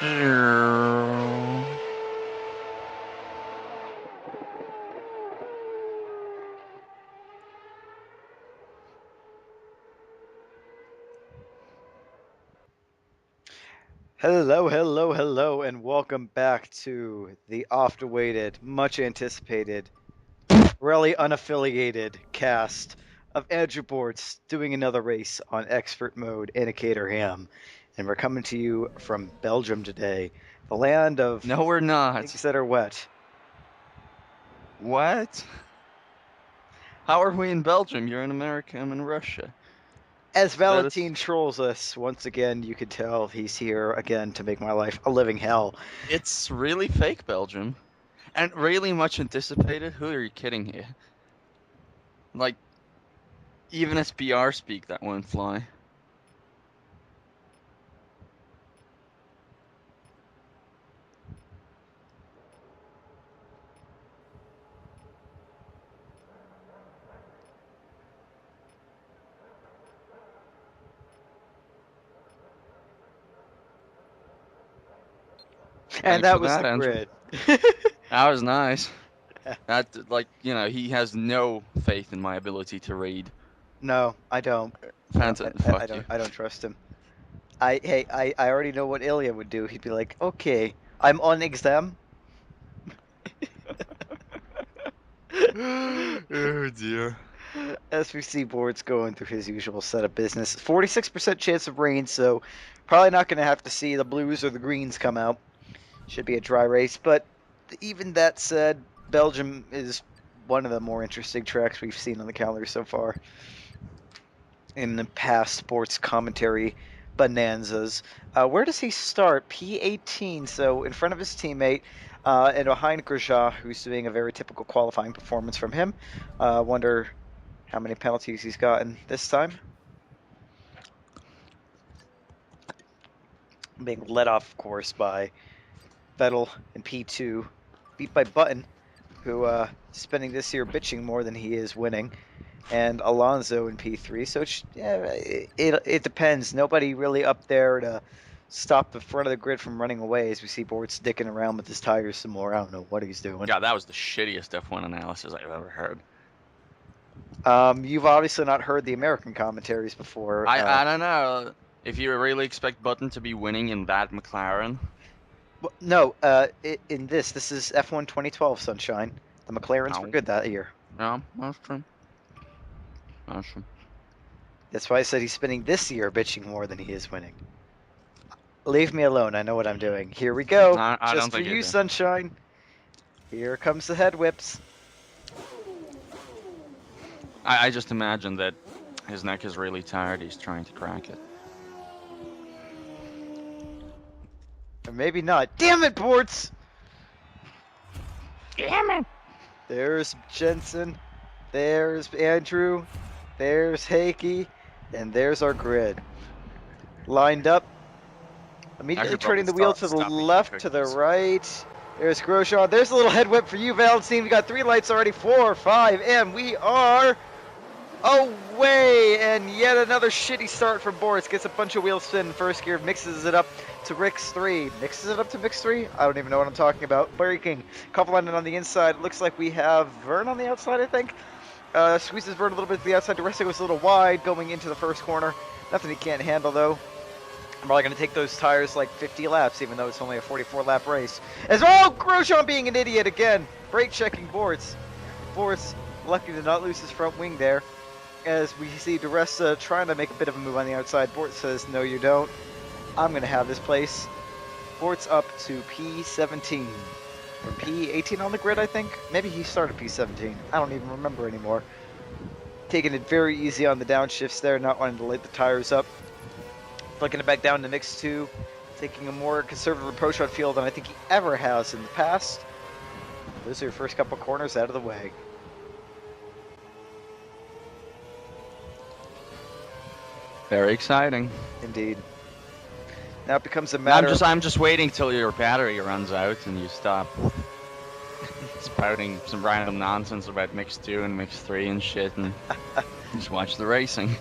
Hello, hello, hello, and welcome back to the oft-awaited, much-anticipated, really unaffiliated cast of Andrew Bortz doing another race on expert mode in a Caterham. And we're coming to you from Belgium today, the land of No, we're not. things that are wet. What? How are we in Belgium? You're in America, I'm in Russia. As That is, Valentin trolls us, once again, you could tell he's here again to make my life a living hell. it's really fake Belgium. And really much anticipated. Who are you kidding here? Like, even as PR speak, that won't fly. And Thanks for that was that, the Andrew. grid. That was nice. That, like, he has no faith in my ability to read. No, I don't. Fuck you. I don't trust him. I already know what Ilya would do. He'd be like, okay, I'm on exam. Oh dear. As we see Boards going through his usual set of business. 46% chance of rain, so probably not going to have to see the blues or the greens come out. Should be a dry race, but even that said, Belgium is one of the more interesting tracks we've seen on the calendar so far in the past sports commentary bonanzas. Where does he start? P18, so in front of his teammate, and behind Grosjean, who's doing a very typical qualifying performance from him. Wonder how many penalties he's gotten this time. Being led off, of course, by Vettel in P2, beat by Button, who spending this year bitching more than he is winning, and Alonso in P3. So it depends. Nobody really up there to stop the front of the grid from running away as we see Bortz dicking around with his tires some more. I don't know what he's doing. God, that was the shittiest F1 analysis I've ever heard. You've obviously not heard the American commentaries before. I don't know. If you really expect Button to be winning in that McLaren. No, in this is F1 2012, Sunshine. The McLarens were good that year. No, that's true. That's true. That's why I said he's spending this year bitching more than he is winning. Leave me alone. I know what I'm doing. Here we go. I Just don't for think you, you do. Sunshine. Here comes the head whips. I just imagine that his neck is really tired. He's trying to crack it. Or maybe not. Damn it, Bortz! Damn it! There's Jensen. There's Andrew. There's Hakey. And there's our grid. Lined up. Immediately turning the wheel to the left, to the right. There's Grosjean. There's a little head whip for you, Valentin. We got 3 lights already. 4, 5, and we are away. And yet another shitty start for Bortz. Gets a bunch of wheel spin in first gear. Mixes it up to Mix 3. Mixes it up to Mix 3? I don't even know what I'm talking about. Braking. Couple landing on the inside. Looks like we have Vern on the outside, I think. Squeezes Vern a little bit to the outside. The rest of it was a little wide going into the first corner. Nothing he can't handle, though. I'm probably going to take those tires like 50 laps, even though it's only a 44-lap race. Grosjean being an idiot again. Brake checking Bortz. Bortz lucky to not lose his front wing there. As we see DeResta trying to make a bit of a move on the outside. Bortz says, no, you don't. I'm going to have this place. Bortz up to P17. Or P18 on the grid, I think. Maybe he started P17. I don't even remember anymore. Taking it very easy on the downshifts there, not wanting to light the tires up. Flicking it back down to Mix 2, taking a more conservative approach on field than I think he ever has in the past. Those are your first couple corners out of the way. Very exciting. Indeed. Now it becomes a matter I'm just waiting till your battery runs out and you stop spouting some random nonsense about Mix 2 and Mix 3 and shit and just watch the racing.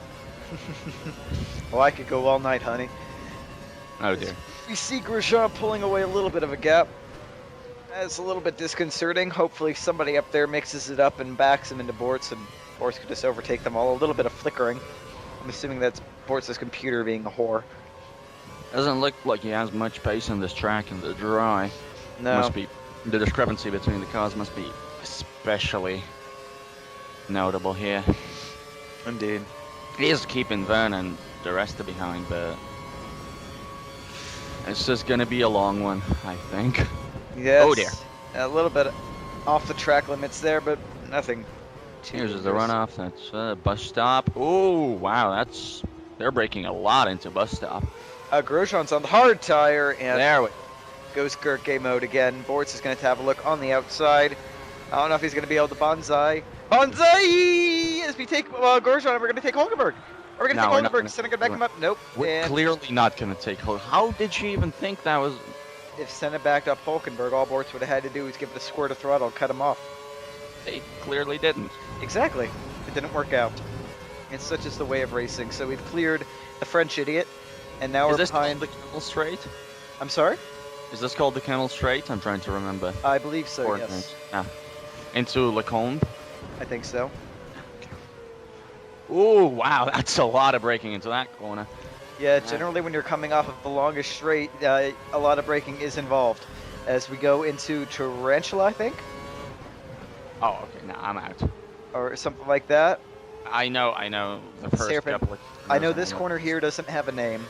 Well, I could go all night, honey. Oh dear. We see Grosjean pulling away a little bit of a gap. That's a little bit disconcerting. Hopefully somebody up there mixes it up and backs him into Bortz, and Bortz could just overtake them all. A little bit of flickering. I'm assuming that's Bortz's computer being a whore. Doesn't look like he has much pace on this track in the dry. No. Must be the discrepancy between the cars must be especially notable here. Indeed. He is keeping Vern and the rest are behind, but it's just gonna be a long one, I think. Yes. Oh dear. A little bit off the track limits there, but nothing too Here's the runoff. That's a bus stop. Oh wow, they're braking a lot into bus stop. Grosjean's on the hard tire, and There we goes Gurke mode again. Bortz is going to have a look on the outside. I don't know if he's going to be able to bonsai. Bonsai! As we take Grosjean, we're going to take Hulkenberg. Are we going to take Hulkenberg? Senna going to back him up? Nope. We're And clearly not going to take Hulkenberg. How did she even think that was? if Senna backed up Hulkenberg, all Bortz would have had to do was give it a squirt of throttle and cut him off. They clearly didn't. Exactly. It didn't work out. And such is the way of racing. So we've cleared the French idiot, and now Is we're this behind. called the Kennel Straight? I'm sorry? Is this called the Kennel Straight? I'm trying to remember. I believe so, yes. Coordinates. Yeah. Into Lacombe. I think so. Oh wow, that's a lot of braking into that corner. Yeah, generally when you're coming off of the longest straight, a lot of braking is involved. As we go into Tarantula, I think, Oh, okay, now I'm out. or something like that. I know the first Hairpin. couple of I know this corner here doesn't have a name.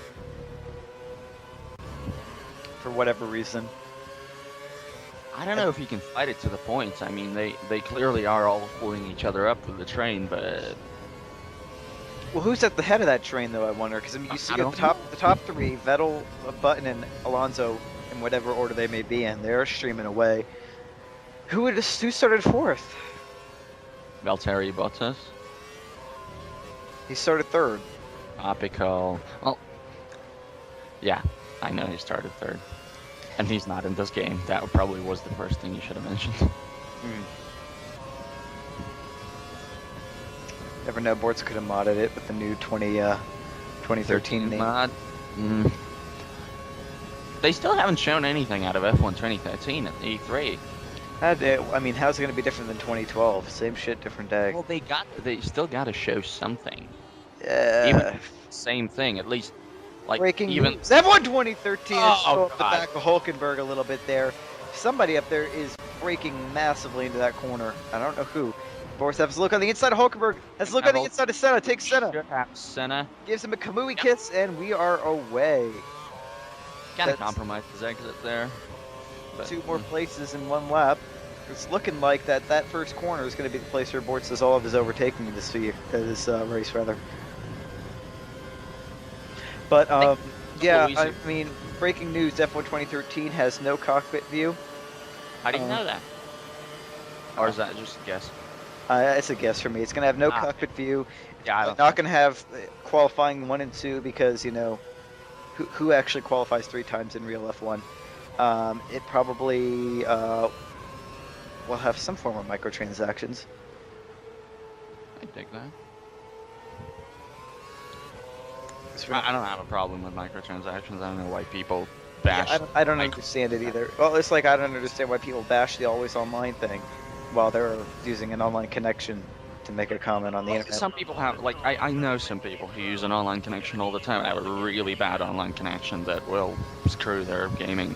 For whatever reason. I don't know if you can fight it to the points. I mean, they clearly are all pulling each other up with the train, but Well, who's at the head of that train, though, I wonder? Because I mean, you see I at don't the top three, Vettel, Button, and Alonso, in whatever order they may be in, they're streaming away. Who started fourth? Valtteri Bottas, He started third. Apical. Well, yeah, I know he started third, and he's not in this game. That probably was the first thing you should have mentioned. Never know, Bortz could have modded it with the new 2013 name. Mod. They still haven't shown anything out of F1 2013 at E3. I mean, how's it going to be different than 2012? Same shit, different day. Well, they still got to show something. Yeah. Even same thing, at least. Like Breaking even news. F1 2013 is Oh, still up the God. back of Hulkenberg a little bit there. Somebody up there is braking massively into that corner. I don't know who. Bortz has a look on the inside of Hulkenberg. Has a look on the inside of Senna. Takes Senna. should have Senna. Gives him a Kamui kiss, and we are away. Kind of That's- compromised his exit there. But, Two more places in one lap. It's looking like that first corner is going to be the place where Bortz does all of his overtaking this race, rather. But yeah, Louise- I mean, breaking news: F1 2013 has no cockpit view. How do you know that? Or is that just a guess? It's a guess for me. It's going to have no Ah. cockpit view. Yeah, I It's don't. not going to have qualifying 1 and 2 because, you know, who actually qualifies 3 times in real F1? It probably will have some form of microtransactions. I dig that. It's I don't have a problem with microtransactions. I don't know why people bash. Yeah, I don't micro- understand it either. Well, it's like I don't understand why people bash the always online thing while they're using an online connection to make a comment on the internet. Some people have, like, I know some people who use an online connection all the time and have a really bad online connection that will screw their gaming.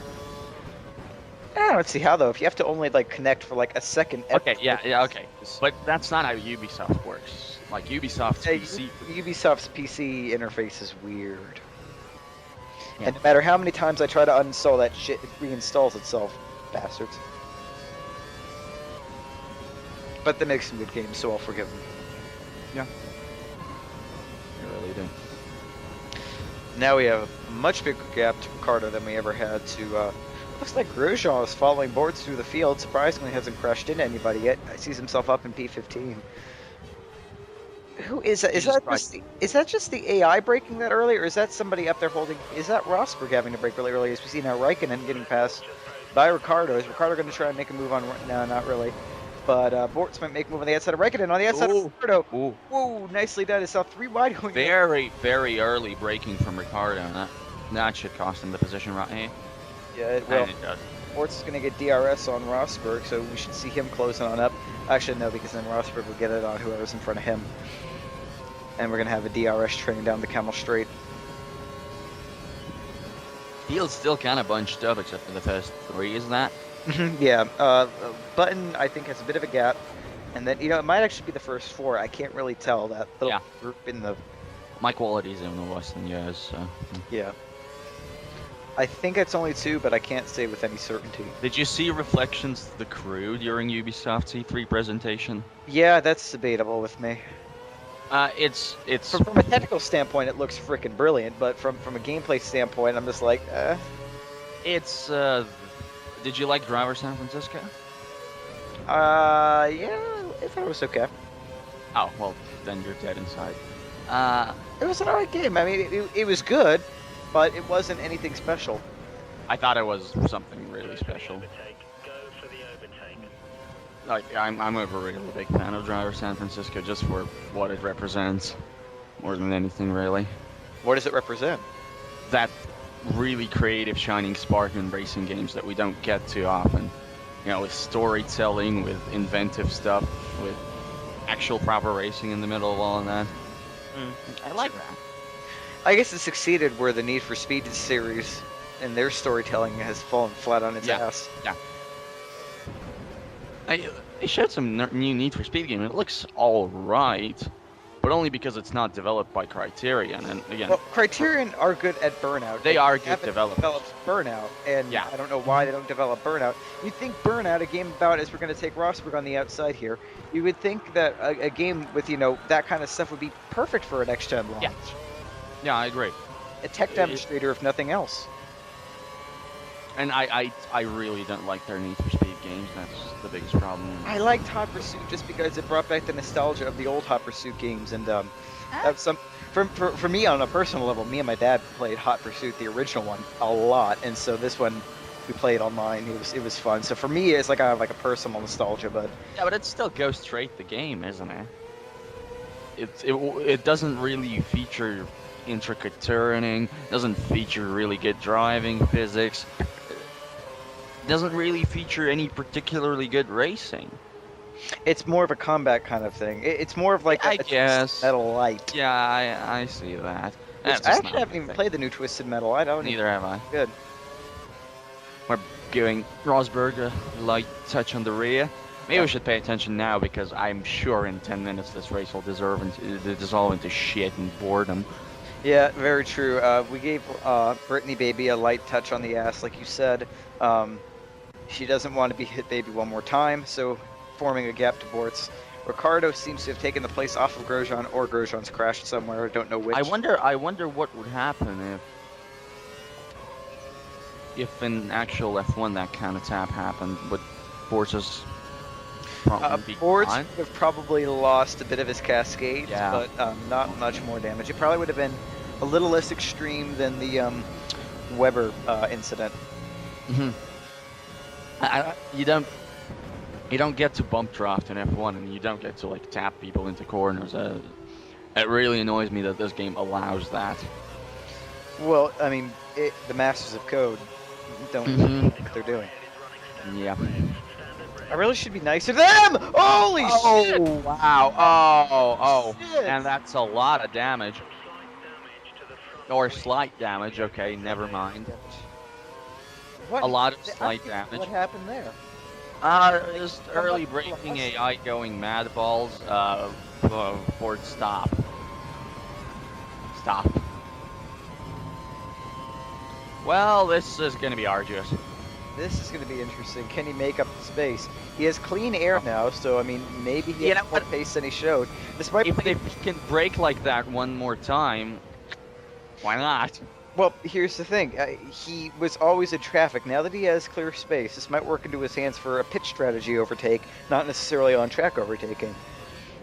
I don't see how though. If you have to only like connect for like a second. Okay, yeah, okay. But that's not how Ubisoft works. Like, Ubisoft's PC. Ubisoft's PC interface is weird. Yeah. And no matter how many times I try to uninstall that shit, it reinstalls itself. Bastards. But they make some good games, so I'll forgive them. You really do. Now we have a much bigger gap to Ricardo than we ever had to, looks like Grosjean is following Bortz through the field. Surprisingly hasn't crashed into anybody yet. He sees himself up in P15. Who is that? Is that just the AI braking that early, or is that somebody up there holding? Is that Rosberg having to brake really early? As we see now Raikkonen getting passed by Ricardo. Is Ricardo going to try and make a move on? No, not really. But Bortz might make a move on the outside of Raikkonen. On the outside of Ricardo. Ooh. Whoa, nicely done. It's now 3 wide going. Very, very early braking from Ricardo. That should cost him the position right here. Yeah, it will. And it does. Bortz is going to get DRS on Rosberg, so we should see him closing on up. Actually, no, because then Rosberg will get it on whoever's in front of him. And we're going to have a DRS train down the Camel Straight. Field's still kind of bunched up except for the first 3, isn't that? Yeah, Button, I think, has a bit of a gap. And then, it might actually be the first 4. I can't really tell. That little group in the... My quality's in the worse than yours, so... Yeah. I think it's only 2, but I can't say with any certainty. Did you see reflections of the crew during Ubisoft's E3 presentation? Yeah, that's debatable with me. It's From a technical standpoint, it looks freaking brilliant, but from a gameplay standpoint, I'm just like, It's, did you like Driver San Francisco? Yeah, I thought it was okay. Oh, well, then you're dead inside. It was an alright game. I mean, it was good, but it wasn't anything special. I thought it was something really special. Like, I'm a really big fan of Driver San Francisco just for what it represents, more than anything, really. What does it represent? That really creative shining spark in racing games that we don't get too often. With storytelling, with inventive stuff, with actual proper racing in the middle of all of that. I like that. I guess it succeeded where the Need for Speed series and their storytelling has fallen flat on its ass. Yeah. They showed some new Need for Speed game. It looks all right, but only because it's not developed by Criterion. And again, well, Criterion are good at Burnout. They are good developers. Developed Burnout, and I don't know why they don't develop Burnout. You'd think Burnout, a game about, as we're going to take Rosberg on the outside here, you would think that a game with that kind of stuff would be perfect for an next-gen launch. Yeah, I agree. A tech demonstrator, if nothing else. And I really don't like their Need for Speed games. That's the biggest problem. I liked Hot Pursuit just because it brought back the nostalgia of the old Hot Pursuit games, and that's for me on a personal level. Me and my dad played Hot Pursuit, the original one, a lot, and so this one we played online. It was fun. So for me, it's like I have like a personal nostalgia, but but it still goes straight the game, isn't it? It doesn't really feature intricate turning. Doesn't feature really good driving physics. Doesn't really feature any particularly good racing. It's more of a combat kind of thing. It's more of like I guess Metal Light. Yeah, I see that. I actually haven't even played the new Twisted Metal. I don't. Neither have I. Good. We're giving Rosberg a light touch on the rear. Maybe we should pay attention now because I'm sure in 10 minutes this race will dissolve into shit and boredom. Yeah, very true. We gave Brittany Baby a light touch on the ass, like you said. She doesn't want to be hit baby one more time, so forming a gap to Bortz. Ricardo seems to have taken the place off of Grosjean, or Grosjean's crashed somewhere. I don't know which. I wonder what would happen if in actual F1 that kind of tap happened. Would Bortz's Bortz would have probably lost a bit of his cascades, but not much more damage. It probably would have been a little less extreme than the Weber incident. Mm-hmm. You don't get to bump draft in F1, and you don't get to like tap people into corners. It really annoys me that this game allows that. Well, I mean, the masters of code don't know what they're doing. Yeah. I really should be nicer to them! Holy shit! Oh, wow. Oh. Shit. And that's a lot of damage. Or slight damage, okay, never mind. What? A lot of slight damage. What happened there? Just early braking AI going mad balls. Ford, stop. Stop. Well, this is going to be arduous. This is going to be interesting. Can he make up the space? He has clean air now, so I mean, maybe he has more pace than he showed. This might if he can brake like that one more time, why not? Well, here's the thing. He was always in traffic. Now that he has clear space, this might work into his hands for a pitch strategy overtake, not necessarily on-track overtaking.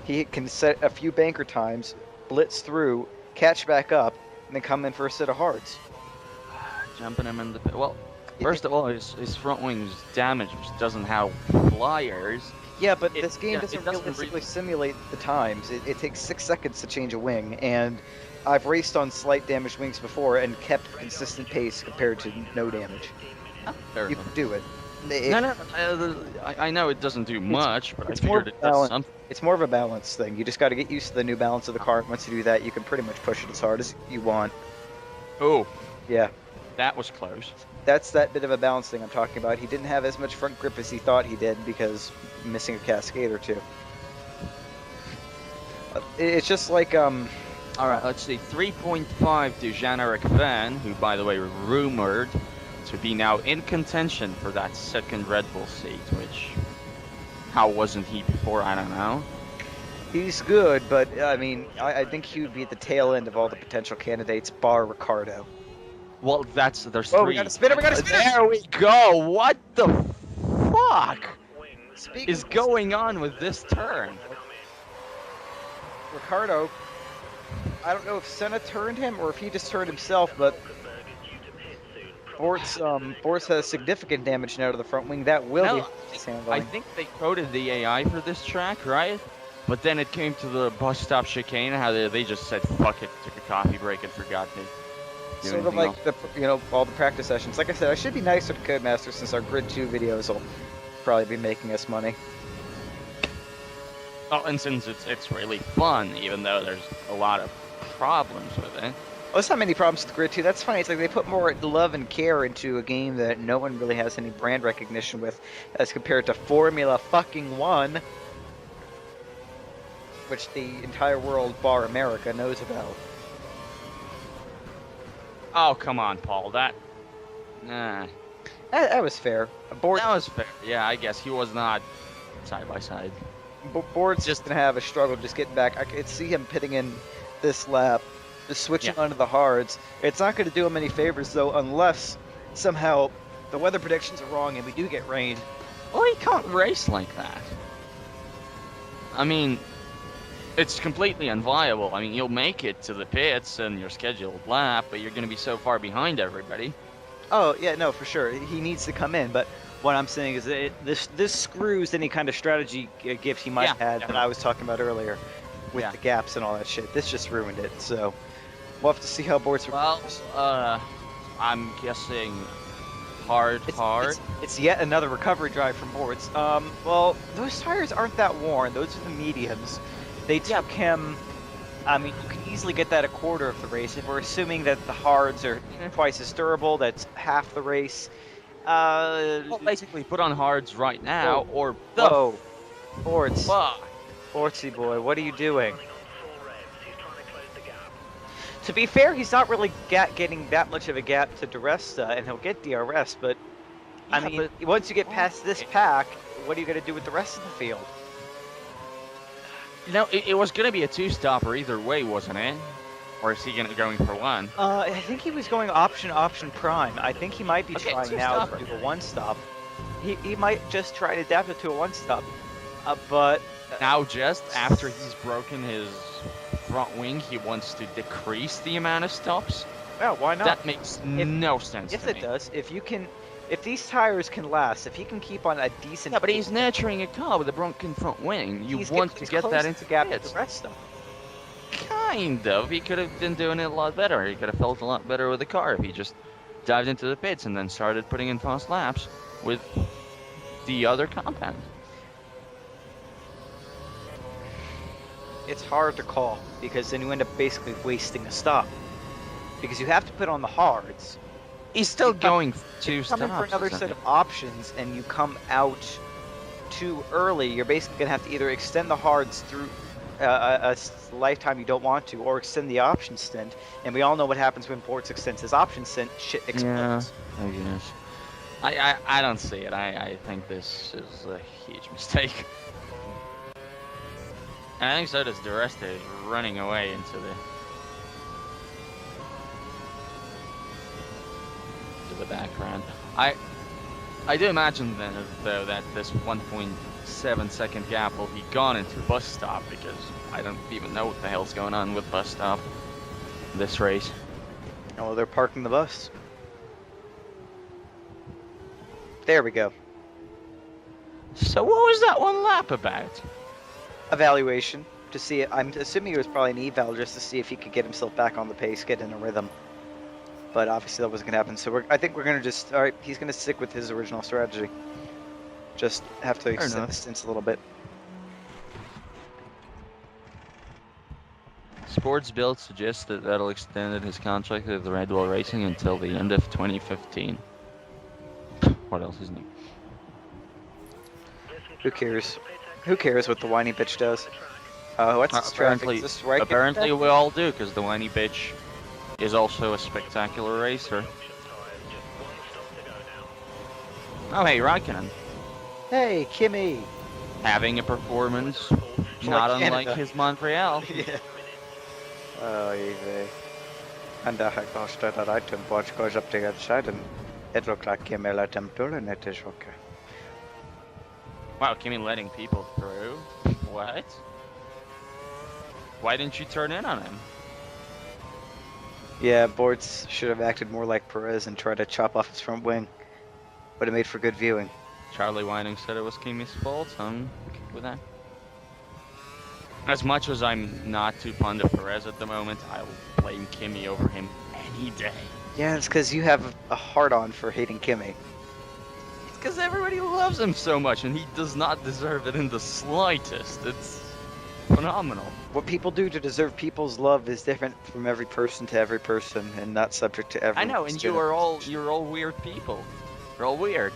He can set a few banker times, blitz through, catch back up, and then come in for a set of hards. Jumping him in the pit. Well, first of all, his front wing's damaged, which doesn't have flyers. Yeah, but this game doesn't realistically simulate the times. It takes 6 seconds to change a wing, and I've raced on slight damaged wings before and kept consistent pace compared to no damage. Fair You enough. can do it. No. I know it doesn't do much, but I figured it does something. It's more of a balance thing. You just got to get used to the new balance of the car. Once you do that, you can pretty much push it as hard as you want. Oh, Yeah. that was close. That's that bit of a balance thing I'm talking about. He didn't have as much front grip as he thought he did because missing a cascade or two. It's just like All right, let's see. 3.5 to Jean-Eric Van, who, by the way, rumored to be now in contention for that second Red Bull seat, which, how wasn't he before? I don't know. he's good, but I mean, I think he would be at the tail end of all the potential candidates, bar Ricardo. Well, there's Oh, three. we got a spinner! We got a spinner! There we go. What the fuck Speaking is going on with this turn? Ricardo, I don't know if Senna turned him or if he just turned himself, but Bortz has significant damage now to the front wing. That will be I think they coded the AI for this track, right? But then it came to the bus stop chicane, how they just said, fuck it, took a coffee break and forgot to do sort of anything like else. all the practice sessions. Like I said, I should be nicer to Codemaster since our Grid 2 videos will probably be making us money. Oh, and since it's really fun, even though there's a lot of problems with it. Oh, there's not many problems with Grid 2. That's funny. It's like they put more love and care into a game that no one really has any brand recognition with, as compared to Formula fucking 1, which the entire world, bar America, knows about. Oh, come on, Paul. That That was fair. that was fair. Yeah, I guess he was not side by side. Bort's just gonna have a struggle just getting back. I could see him pitting in this lap, just switching onto the hards. It's not going to do him any favors though, unless somehow the weather predictions are wrong and we do get rain. Well, he can't race like that. I mean, it's completely unviable. I mean, you'll make it to the pits and your scheduled lap, but you're going to be so far behind everybody. Oh yeah, no, for sure. He needs to come in, but what I'm saying is that this screws any kind of strategy gift he might have had that I was talking about earlier with the gaps and all that shit. This just ruined it. So we'll have to see how Bortz. Well, I'm guessing hard. It's yet another recovery drive from Bortz. Well, those tires aren't that worn. Those are the mediums. They took him. I mean, you can easily get that a quarter of the race. If we're assuming that the hards are twice as durable, that's half the race. Well, basically, put on hards right now, or Bortz. Fuck. Bortzy boy, what are you doing? To be fair, he's not really getting that much of a gap to DRS, and he'll get DRS, but I mean, once you get past this pack, what are you going to do with the rest of the field? No, it was going to be a two-stopper either way, wasn't it? Or is he going for one? I think he was going option prime. I think he might be trying now to do a one-stop. He might just try to adapt it to a one-stop, but... Now just after he's broken his front wing, he wants to decrease the amount of stops? Well, why not? That makes no sense Yes, to it me. does. If these tires can last, if he can keep on a decent... Yeah, but he's nurturing a car with a broken front wing. You want to get that into gap pits. the rest of them. Kind of. He could have been doing it a lot better. He could have felt a lot better with the car if he just dived into the pits and then started putting in fast laps with the other compound. It's hard to call because then you end up basically wasting a stop. Because you have to put on the hards. He's still going two stops. If you come in for another set of options and you come out too early, you're basically going to have to either extend the hards through a lifetime you don't want to, or extend the option stint. And we all know what happens when Bortz extends his option stint, shit explodes. Yeah, I guess. I don't see it. I think this is a huge mistake. And I think so does DeResta is running away into the background. I do imagine then though that this 1.7 second gap will be gone into bus stop, because I don't even know what the hell's going on with bus stop this race. Oh, they're parking the bus. There we go. So what was that one lap about? Evaluation. to see it. I'm assuming it was probably an eval just to see if he could get himself back on the pace, get in a rhythm. But obviously that wasn't going to happen. So I think we're going to just, all right, he's going to stick with his original strategy. Just have to extend the stints a little bit. Sports Build suggests that Vettel extended his contract with Red Bull Racing until the end of 2015. What else is new? Who cares? Who cares what the whiny bitch does? What's this traffic? Is this right? Apparently we all do, because the whiny bitch is also a spectacular racer. Oh, hey, Raikkonen. Hey, Kimi. Having a performance not unlike his Montreal. Yeah. Oh, easy. And I got that item watch goes up the other side and it looked like Kimi let him through and it is okay. Wow, Kimi letting people through? What? Why didn't you turn in on him? Yeah, Bortz should have acted more like Perez and tried to chop off his front wing. Would have made for good viewing. Charlie Whiting said it was Kimi's fault. I'm okay with that. As much as I'm not too fond of Perez at the moment, I'll blame Kimi over him any day. Yeah, it's because you have a hard-on for hating Kimi. It's because everybody loves him so much, and he does not deserve it in the slightest. It's phenomenal. What people do to deserve people's love is different from every person to every person, and not subject to every. I know, and you're all weird people. You're all weird.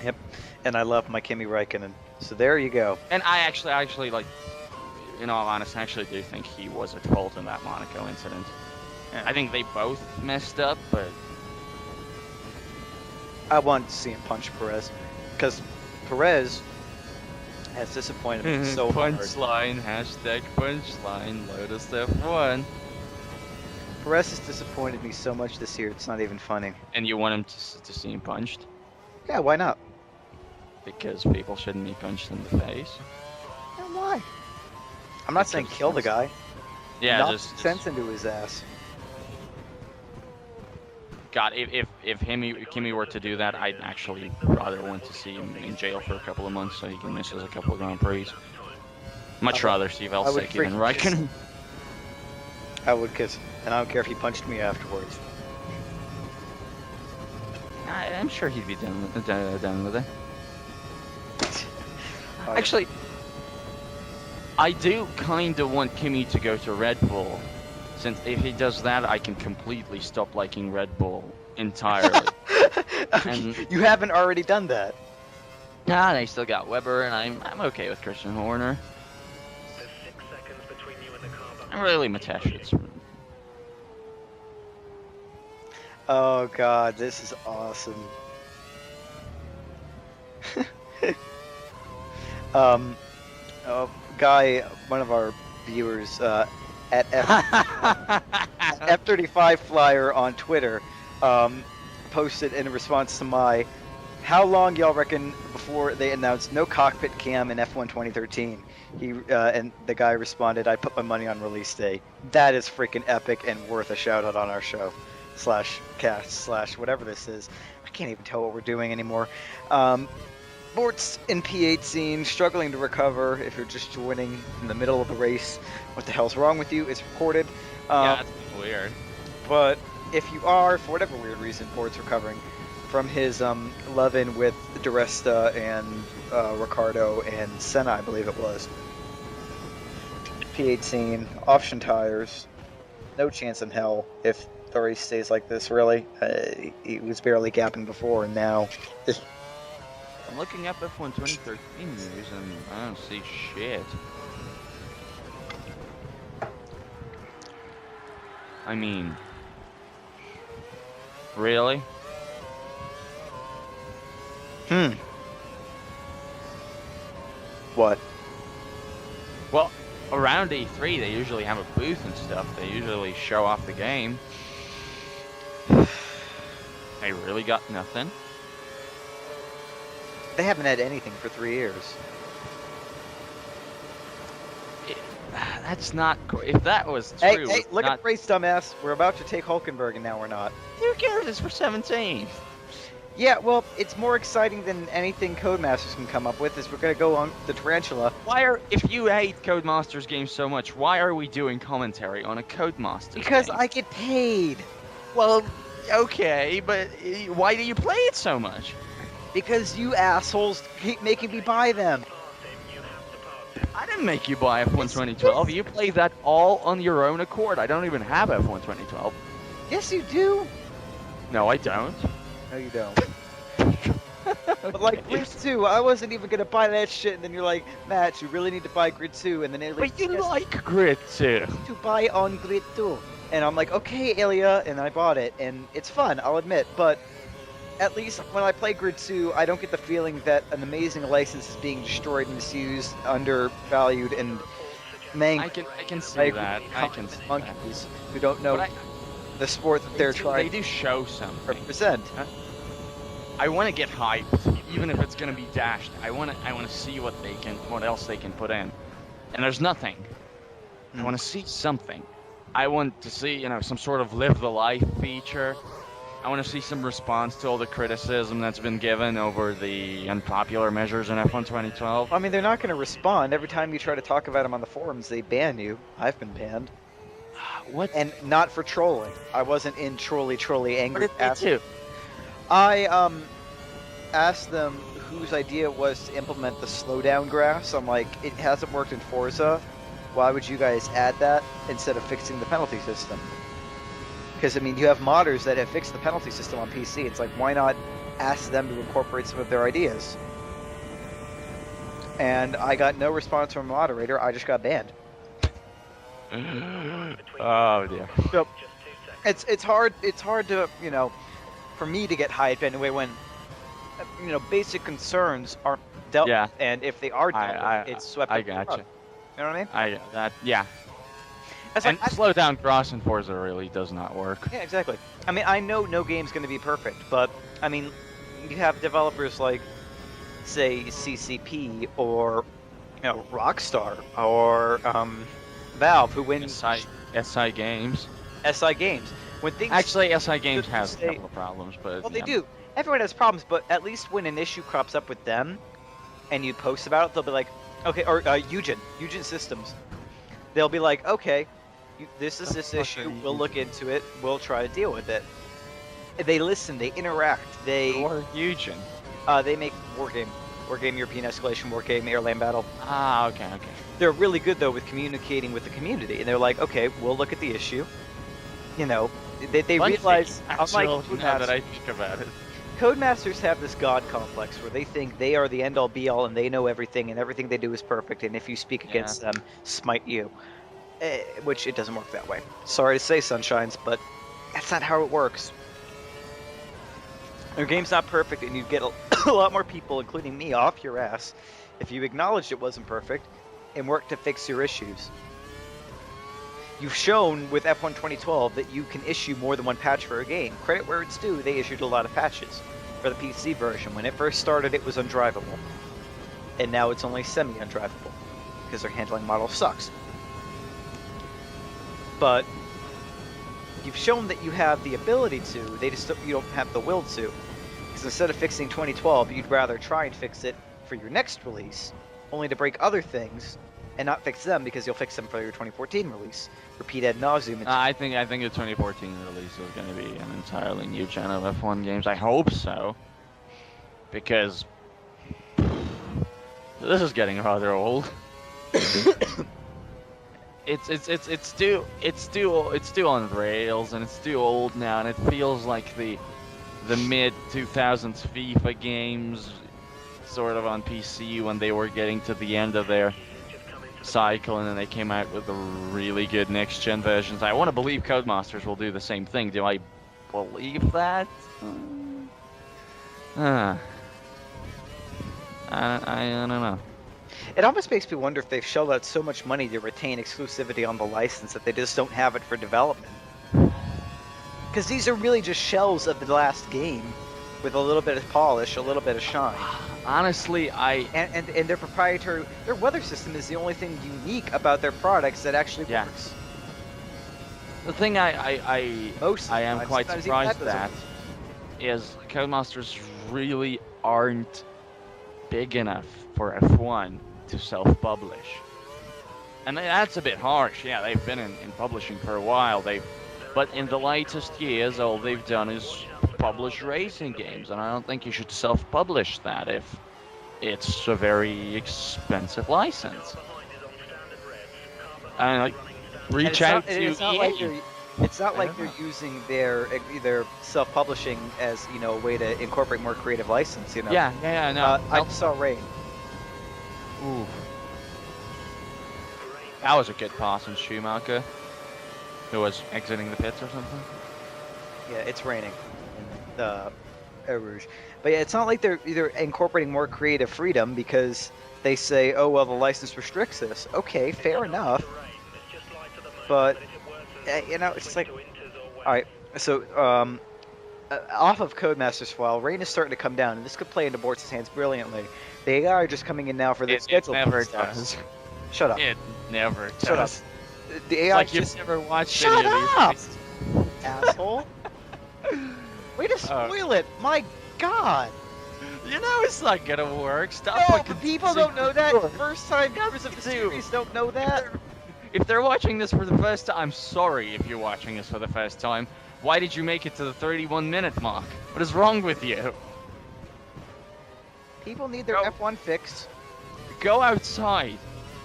Yep. And I love my Kimi Räikkönen. So there you go. And I actually like, in all honesty, I actually do think he was at fault in that Monaco incident. Yeah. I think they both messed up, but I want to see him punch Perez, because Perez has disappointed me so hard. Punchline, hashtag punchline, Lotus F1. Perez has disappointed me so much this year, it's not even funny. And you want him to see him punched? Yeah, why not? Because people shouldn't be punched in the face. And why? I'm not saying kill the guy. Yeah, knock just sense into his ass. God, if Kimi were to do that, I'd actually rather want to see him in jail for a couple of months so he can miss a couple of Grand Prix. Much rather see Valsecki than Raikkonen. I would kiss him, and I don't care if he punched me afterwards. I'm sure he'd be done with it. Actually, I do kind of want Kimi to go to Red Bull, since if he does that, I can completely stop liking Red Bull entirely. And you haven't already done that. Nah, they still got Weber, and I'm okay with Christian Horner. I'm really Mateshitz. Oh god, this is awesome. Guy, one of our viewers at F35 Flyer on Twitter, posted in response to my, how long y'all reckon before they announced no cockpit cam in F1 2013? And the guy responded, I put my money on release day. That is freaking epic and worth a shout out on our show. /cast/ whatever this is. I can't even tell what we're doing anymore. Bortz in P8 scene, struggling to recover. If you're just joining in the middle of the race, what the hell's wrong with you? It's recorded. Yeah, that's weird. But if you are, for whatever weird reason, Bortz recovering from his love-in with Duresta and Ricardo and Senna, I believe it was. P8 scene, option tires, no chance in hell if the race stays like this, really. He was barely gapping before, and now... I'm looking up F1 2013 news, and I don't see shit. I mean... Really? What? Well, around E3 they usually have a booth and stuff. They usually show off the game. They really got nothing. They haven't had anything for 3 years. That's not... If that was true... Hey, look at the race, dumbass. We're about to take Hulkenberg, and now we're not. Who cares? It's for 17th. Yeah, well, it's more exciting than anything Codemasters can come up with. Is we're gonna go on the Tarantula. If you hate Codemasters games so much, why are we doing commentary on a Codemasters Because game? I get paid. Well, okay, but why do you play it so much? Because you assholes keep making me buy them. I didn't make you buy F1 2012. You played that all on your own accord. I don't even have F1 2012. Yes, you do. No, I don't. No, you don't. But like Grid 2, I wasn't even gonna buy that shit, and then you're like, Matt, you really need to buy Grid 2, and then it But you like Grid 2. to buy on Grid 2. And I'm like, okay, Ilya, and I bought it, and it's fun, I'll admit, but at least when I play Grid 2, I don't get the feeling that an amazing license is being destroyed, misused, undervalued, and mangled. I can see that. I can see that. Monkeys who don't know the sport that they're trying They do show to something. represent. I want to get hyped, even if it's gonna be dashed. I want to see what else they can put in. And there's nothing. I want to see something. I want to see, some sort of live the life feature. I want to see some response to all the criticism that's been given over the unpopular measures in F1 2012. I mean, they're not going to respond. Every time you try to talk about them on the forums, they ban you. I've been banned. What? And not for trolling. I wasn't in trolley angry. What did they do? I asked them whose idea it was to implement the slowdown graphs. I'm like, it hasn't worked in Forza. Why would you guys add that instead of fixing the penalty system? Because, I mean, you have modders that have fixed the penalty system on PC. It's like, why not ask them to incorporate some of their ideas? And I got no response from a moderator. I just got banned. Oh dear. So, it's hard to, for me to get hyped anyway when, basic concerns aren't dealt with. And if they are dealt with, it's swept I up the gotcha. rug. You know what I mean? Yeah. And slow down cross in Forza really does not work. Yeah, exactly. I mean, I know no game's going to be perfect, but, I mean, you have developers like, say, CCP or, Rockstar or Valve who win... SI Games. SI Games. When things... Actually, SI Games has a couple of problems, but... Well, they do. Everyone has problems, but at least when an issue crops up with them, and you post about it, they'll be like, okay, or Eugen Systems. They'll be like, okay, this is this issue, we'll look into it, we'll try to deal with it. They listen, they interact, Or Eugen. They make Wargame, European Escalation, Wargame, Airland Battle. Ah, okay. They're really good, though, with communicating with the community, and they're like, okay, we'll look at the issue. They realize, unlike now that I think about it. Codemasters have this god complex where they think they are the end-all be-all and they know everything and everything they do is perfect, and if you speak against them, smite you. Which it doesn't work that way. Sorry to say, Sunshines, but that's not how it works. Your game's not perfect, and you'd get a lot more people, including me, off your ass if you acknowledged it wasn't perfect and worked to fix your issues. You've shown with F1 2012 that you can issue more than one patch for a game. Credit where it's due, they issued a lot of patches for the PC version. When it first started, it was undrivable. And now it's only semi-undrivable because their handling model sucks. But you've shown that you have the ability to, you don't have the will to. Because instead of fixing 2012, you'd rather try and fix it for your next release, only to break other things and not fix them because you'll fix them for your 2014 release. Repeat ad nauseum. I think the 2014 release is going to be an entirely new gen of F1 games. I hope so, because this is getting rather old. It's still on rails, and it's still old now, and it feels like the mid 2000s FIFA games, sort of on PC when they were getting to the end of their cycle, and then they came out with the really good next-gen versions. I want to believe Codemasters will do the same thing. Do I believe that? I don't know. It almost makes me wonder if they've shelled out so much money to retain exclusivity on the license that they just don't have it for development. Because these are really just shells of the last game with a little bit of polish, a little bit of shine. Honestly, and their proprietary, their weather system is the only thing unique about their products that actually works. The thing I am quite surprised at is Codemasters really aren't big enough for F1 to self-publish. And that's a bit harsh. Yeah, they've been in publishing for a while. But in the latest years, all they've done is publish racing games, and I don't think you should self-publish that if it's a very expensive license. And like, reach out to EA. It's not like they're using their self-publishing as a way to incorporate more creative license. Yeah. No. I saw Rain. Ooh. That was a good pass on Schumacher, who was exiting the pits or something. Yeah, it's raining in the Eau Rouge. But yeah, it's not like they're either incorporating more creative freedom because they say, oh, well, the license restricts this. Okay, fair enough. But, it's just like, all right, so off of Codemasters while rain is starting to come down, and this could play into Bortz's hands brilliantly. The AI are just coming in now for the schedule. It never does. Shut up. It never does. Shut up. The AI like just you've never watched Shut any of up! these. Asshole. Way to spoil it. My God. You know it's not gonna work. Stop No, fucking but people don't know that. First-time viewers of the series don't know that. If they're watching this for the first time, I'm sorry if you're watching this for the first time. Why did you make it to the 31-minute mark? What is wrong with you? People need their F1 fix. Go outside,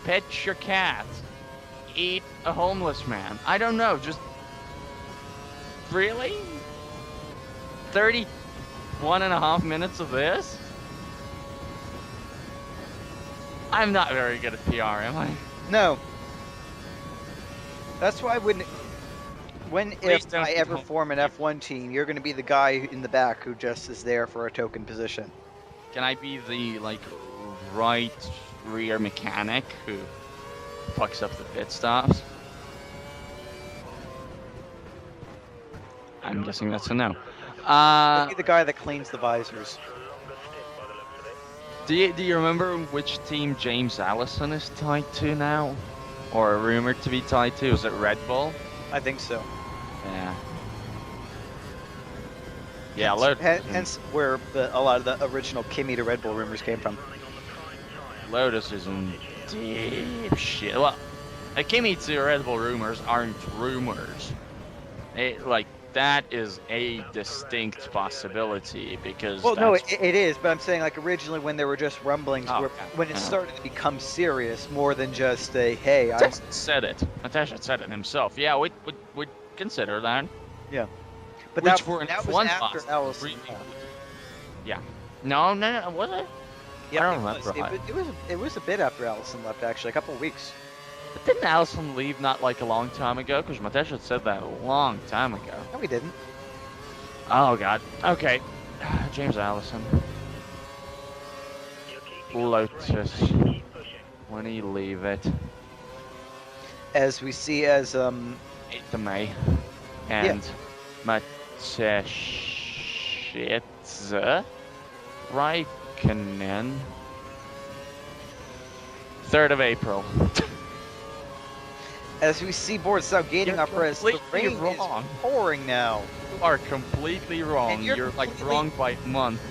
pet your cat, eat a homeless man. I don't know, just... Really? 31.5 minutes of this? I'm not very good at PR, am I? No. That's why if I ever form an F1 team, you're going to be the guy in the back who just is there for a token position. Can I be the, right rear mechanic who fucks up the pit stops? I'm guessing that's a no. Be the guy that cleans the visors. Do you remember which team James Allison is tied to now? Or rumored to be tied to? Was it Red Bull? I think so. Yeah. Yeah, hence where a lot of the original Kimi to Red Bull rumors came from. Lotus is in deep shit. Well, the Kimi to Red Bull rumors aren't rumors. That is a distinct possibility because. Well, no, it is, but I'm saying originally when there were just rumblings, when it started to become serious, more than just a hey. Natasha said it himself. Yeah, we'd consider that. Yeah, but that was after Allison. Yeah. No, was it? Yeah, I don't remember. It was a bit after Allison left, actually, a couple of weeks. But didn't Allison leave not a long time ago? Because Natasha said that a long time ago. No, we didn't. Oh, God. Okay. James Allison. Lotus. When he leave it? As we see as 8th of May. And Mateshitza Raikkonen 3rd of April. As we see Bortz now gaining up as the rain is pouring now. You are completely wrong. You're wrong by a month.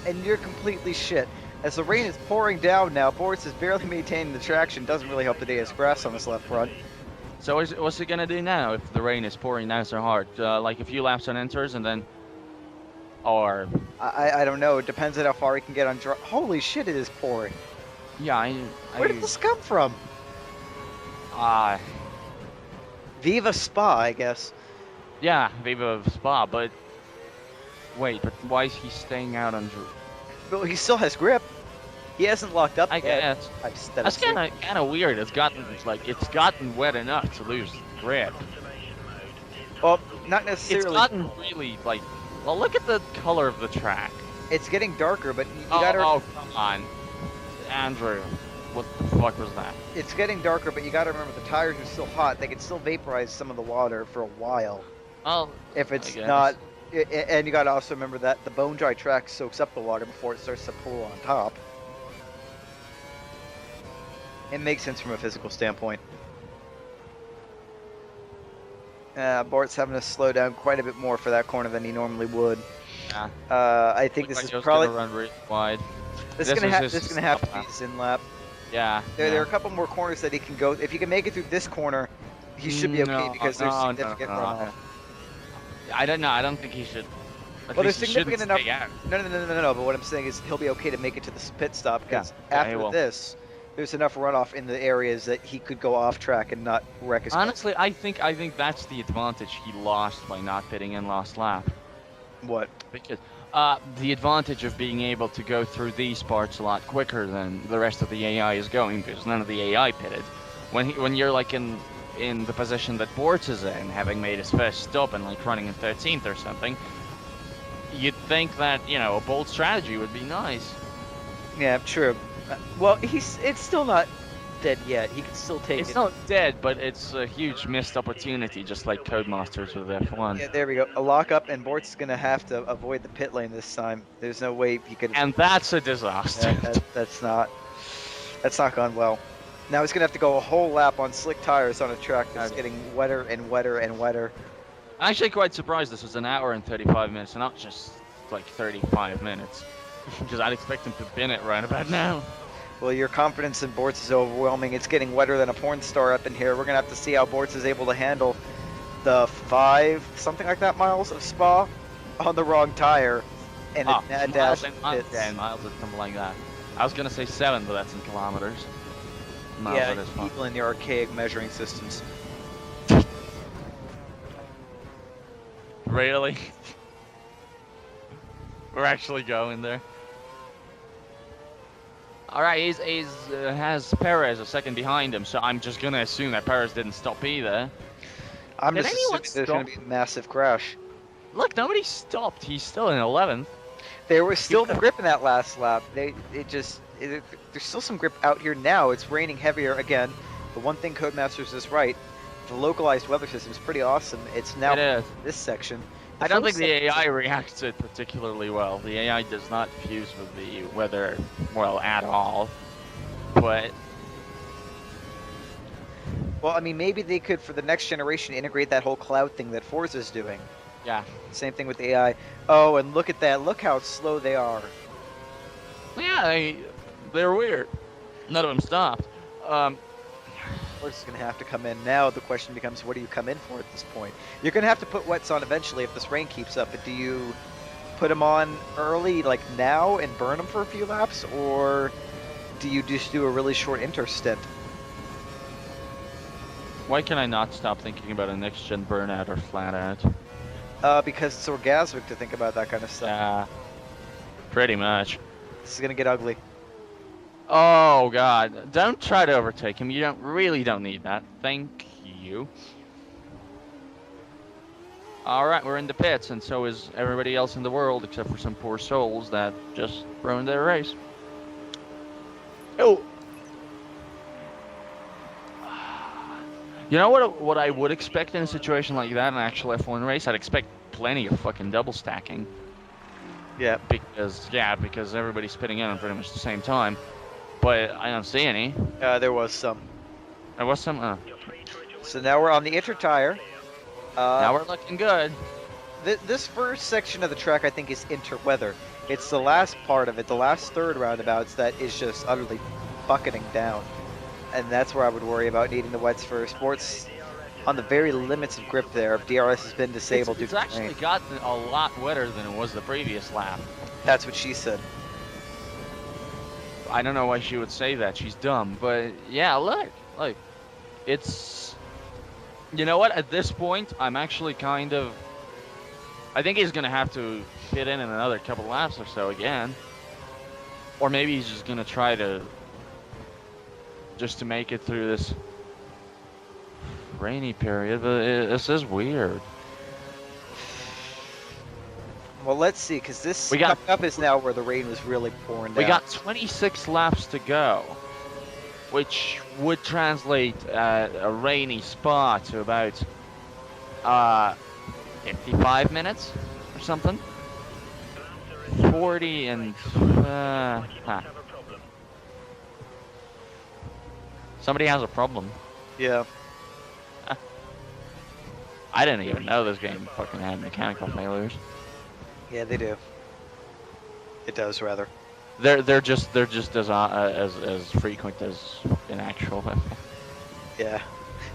And you're completely shit. As the rain is pouring down now, Bortz is barely maintaining the traction. Doesn't really help the day as grass on his left front. So what's he gonna do now if the rain is pouring down so hard? A few laps on enters and then, or I don't know. It depends on how far he can get on. Holy shit! It is pouring. Yeah, Where did this come from? Viva Spa, I guess. Yeah, Viva Spa, but wait, but why is he staying out on? Well, he still has grip. He hasn't locked up I yet. guess. That's kind of weird. It's gotten wet enough to lose grip. Well, not necessarily. It's gotten really well, look at the color of the track. It's getting darker, but you gotta. Oh, come on, Andrew. What the fuck was that? It's getting darker, but you gotta remember the tires are still hot. They can still vaporize some of the water for a while. Oh. If it's not, and you gotta also remember that the bone dry track soaks up the water before it starts to pool on top. It makes sense from a physical standpoint. Bort's having to slow down quite a bit more for that corner than he normally would. Yeah. I think this Like is he was probably gonna run really wide. this is gonna was this is gonna have to be his in lap. Yeah. There are a couple more corners that he can go. If he can make it through this corner, he should be okay because there's significant runoff. I don't know. I don't think he should. Well, there's significant enough. Stay out. No. But what I'm saying is he'll be okay to make it to the pit stop because after this, there's enough runoff in the areas that he could go off track and not wreck his car. Honestly, I think that's the advantage he lost by not pitting in last lap. What? Because the advantage of being able to go through these parts a lot quicker than the rest of the AI is going, because none of the AI pitted. When you're like in the position that Bortz is in, having made his first stop and like running in 13th or something, you'd think that, you know, a bold strategy would be nice. Yeah, true. Well, it's still not dead yet. He can still take it. It's not dead, but it's a huge missed opportunity, just like Codemasters with F1. Yeah, there we go. A lockup, and Bortz is going to have to avoid the pit lane this time. There's no way he could... And that's a disaster. That's not gone well. Now he's going to have to go a whole lap on slick tires on a track that's getting wetter and wetter and wetter. I'm actually quite surprised this was an hour and 35 minutes, and not just like 35 minutes. Because I'd expect him to bin it right about now. Well, your confidence in Bortz is overwhelming. It's getting wetter than a porn star up in here. We're going to have to see how Bortz is able to handle the 5, something like that, miles of Spa on the wrong tire. And a dash hits. 10 miles or something like that. I was going to say 7, but that's in kilometers. Yeah, people in the archaic measuring systems. Really? We're actually going there. All right, he has Perez a second behind him, so I'm just gonna assume that Perez didn't stop either. I'm just assuming there's gonna be a massive crash. Look, nobody stopped. He's still in 11th. There was still the grip in that last lap. There's still some grip out here now. It's raining heavier again. The one thing Codemasters is right. The localized weather system is pretty awesome. It's now this section. I don't think the AI reacts to it particularly well. The AI does not fuse with the weather well at all. But well, I mean, maybe they could for the next generation integrate that whole cloud thing that Forza's doing. Yeah. Same thing with the AI. Oh, and look at that! Look how slow they are. Yeah, they're weird. None of them stopped. Bortz is going to have to come in. Now the question becomes, what do you come in for at this point? You're going to have to put wets on eventually if this rain keeps up, but do you put them on early, like now, and burn them for a few laps, or do you just do a really short interstint? Why can I not stop thinking about a next-gen burnout or flat out? Because it's orgasmic to think about that kind of stuff. Yeah, pretty much. This is going to get ugly. Oh God! Don't try to overtake him. You really don't need that. Thank you. All right, we're in the pits, and so is everybody else in the world, except for some poor souls that just ruined their race. Oh. You know what I would expect in a situation like that, an actual F1 race? I'd expect plenty of fucking double stacking. Yeah. Because everybody's pitting in at pretty much the same time. But I don't see any. There was some. There was some? So now we're on the inter tire. Now we're looking good. This first section of the track, I think, is interweather. It's the last part of it, the last third roundabouts, that is just utterly bucketing down. And that's where I would worry about needing the wets first. Bortz on the very limits of grip there. DRS has been disabled due to rain. It's actually gotten a lot wetter than it was the previous lap. That's what she said. I don't know why she would say that. She's dumb. But yeah, look, it's, you know what? At this point, I'm actually kind of, I think he's gonna have to fit in another couple laps or so again, or maybe he's just gonna try to make it through this rainy period. But this is weird. Well, let's see, because this coming up is now where the rain was really pouring down. We got 26 laps to go, which would translate a rainy Spa to about 55 minutes or something. 40 and... Somebody has a problem. Yeah. I didn't even know this game fucking had mechanical failures. Yeah, they do. It does, rather. They're just as frequent as in actual. Yeah.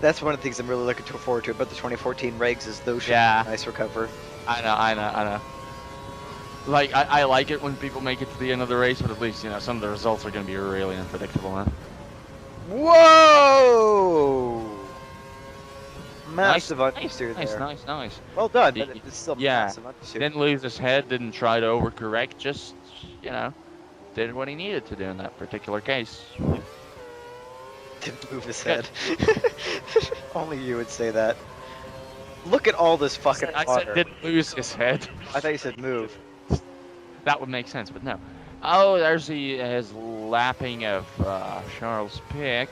That's one of the things I'm really looking forward to about the 2014 regs is those should Yeah. be nice recover. I know. Like, I like it when people make it to the end of the race, but at least, you know, some of the results are going to be really unpredictable, huh? Whoa! Massive understeer there. Nice. Well done, but it's still massive understeer. Didn't lose his head, didn't try to overcorrect, just, you know, did what he needed to do in that particular case. Didn't move his head. Only you would say that. Look at all this fucking water. I said didn't lose his head. I thought you said move. That would make sense, but no. Oh, there's his lapping of Charles Pic.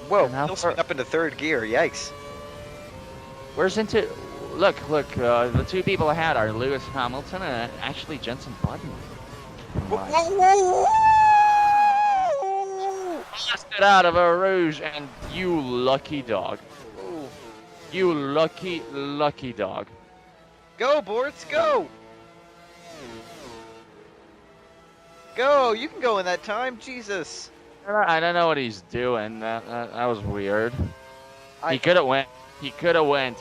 Whoa, still swing up into third gear, yikes. Where's into... Look, the two people ahead are Lewis Hamilton and actually Jenson Button. Whoa! Blasted out of a rouge, and you lucky dog. Ooh. You lucky dog. Go, Bortz, go! Go, you can go in that time, Jesus. I don't know what he's doing. That was weird. He could have went. He could have went.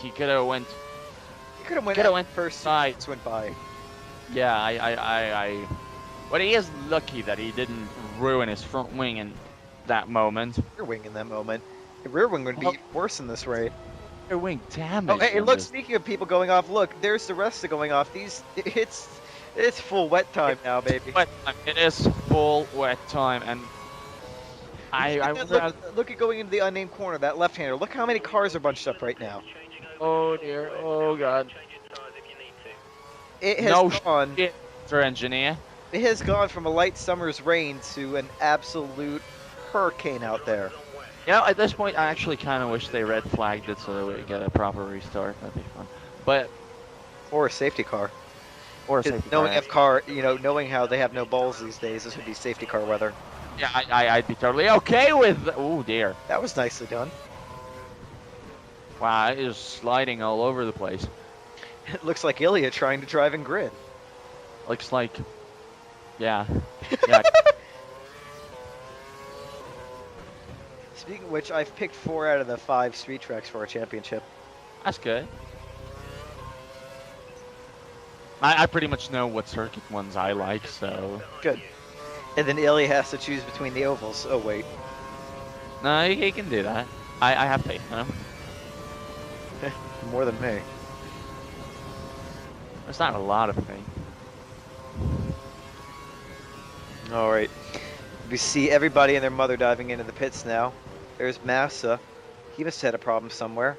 First side. Went by. Yeah, But he is lucky that he didn't ruin his front wing in that moment. Rear wing in that moment. The rear wing would be worse in this rate. Rear wing damage. Oh, hey, look, speaking of people going off, look, there's the rest of going off. It's full wet time now, baby. Wet time. It is full wet time, and look at going into the unnamed corner, that left-hander. Look how many cars are bunched up right now. Oh dear, oh god. It has gone. Mr. Engineer. It has gone from a light summer's rain to an absolute hurricane out there. You know, at this point, I actually kind of wish they red flagged it so that we get a proper restart. That'd be fun. But or a safety car. Or a safety car. Knowing how they have no balls these days, this would be safety car weather. Yeah, I'd be totally okay with. Oh dear. That was nicely done. Wow, it is sliding all over the place. It looks like Ilya trying to drive in grid. Looks like, yeah. Speaking of which, I've picked 4 out of the 5 street tracks for our championship. That's good. I pretty much know what circuit ones I like, so. Good. And then Ilya has to choose between the ovals. Oh, wait. No, he can do that. I have faith in him. More than me. There's not a lot of faith. Alright. We see everybody and their mother diving into the pits now. There's Massa. He must have had a problem somewhere.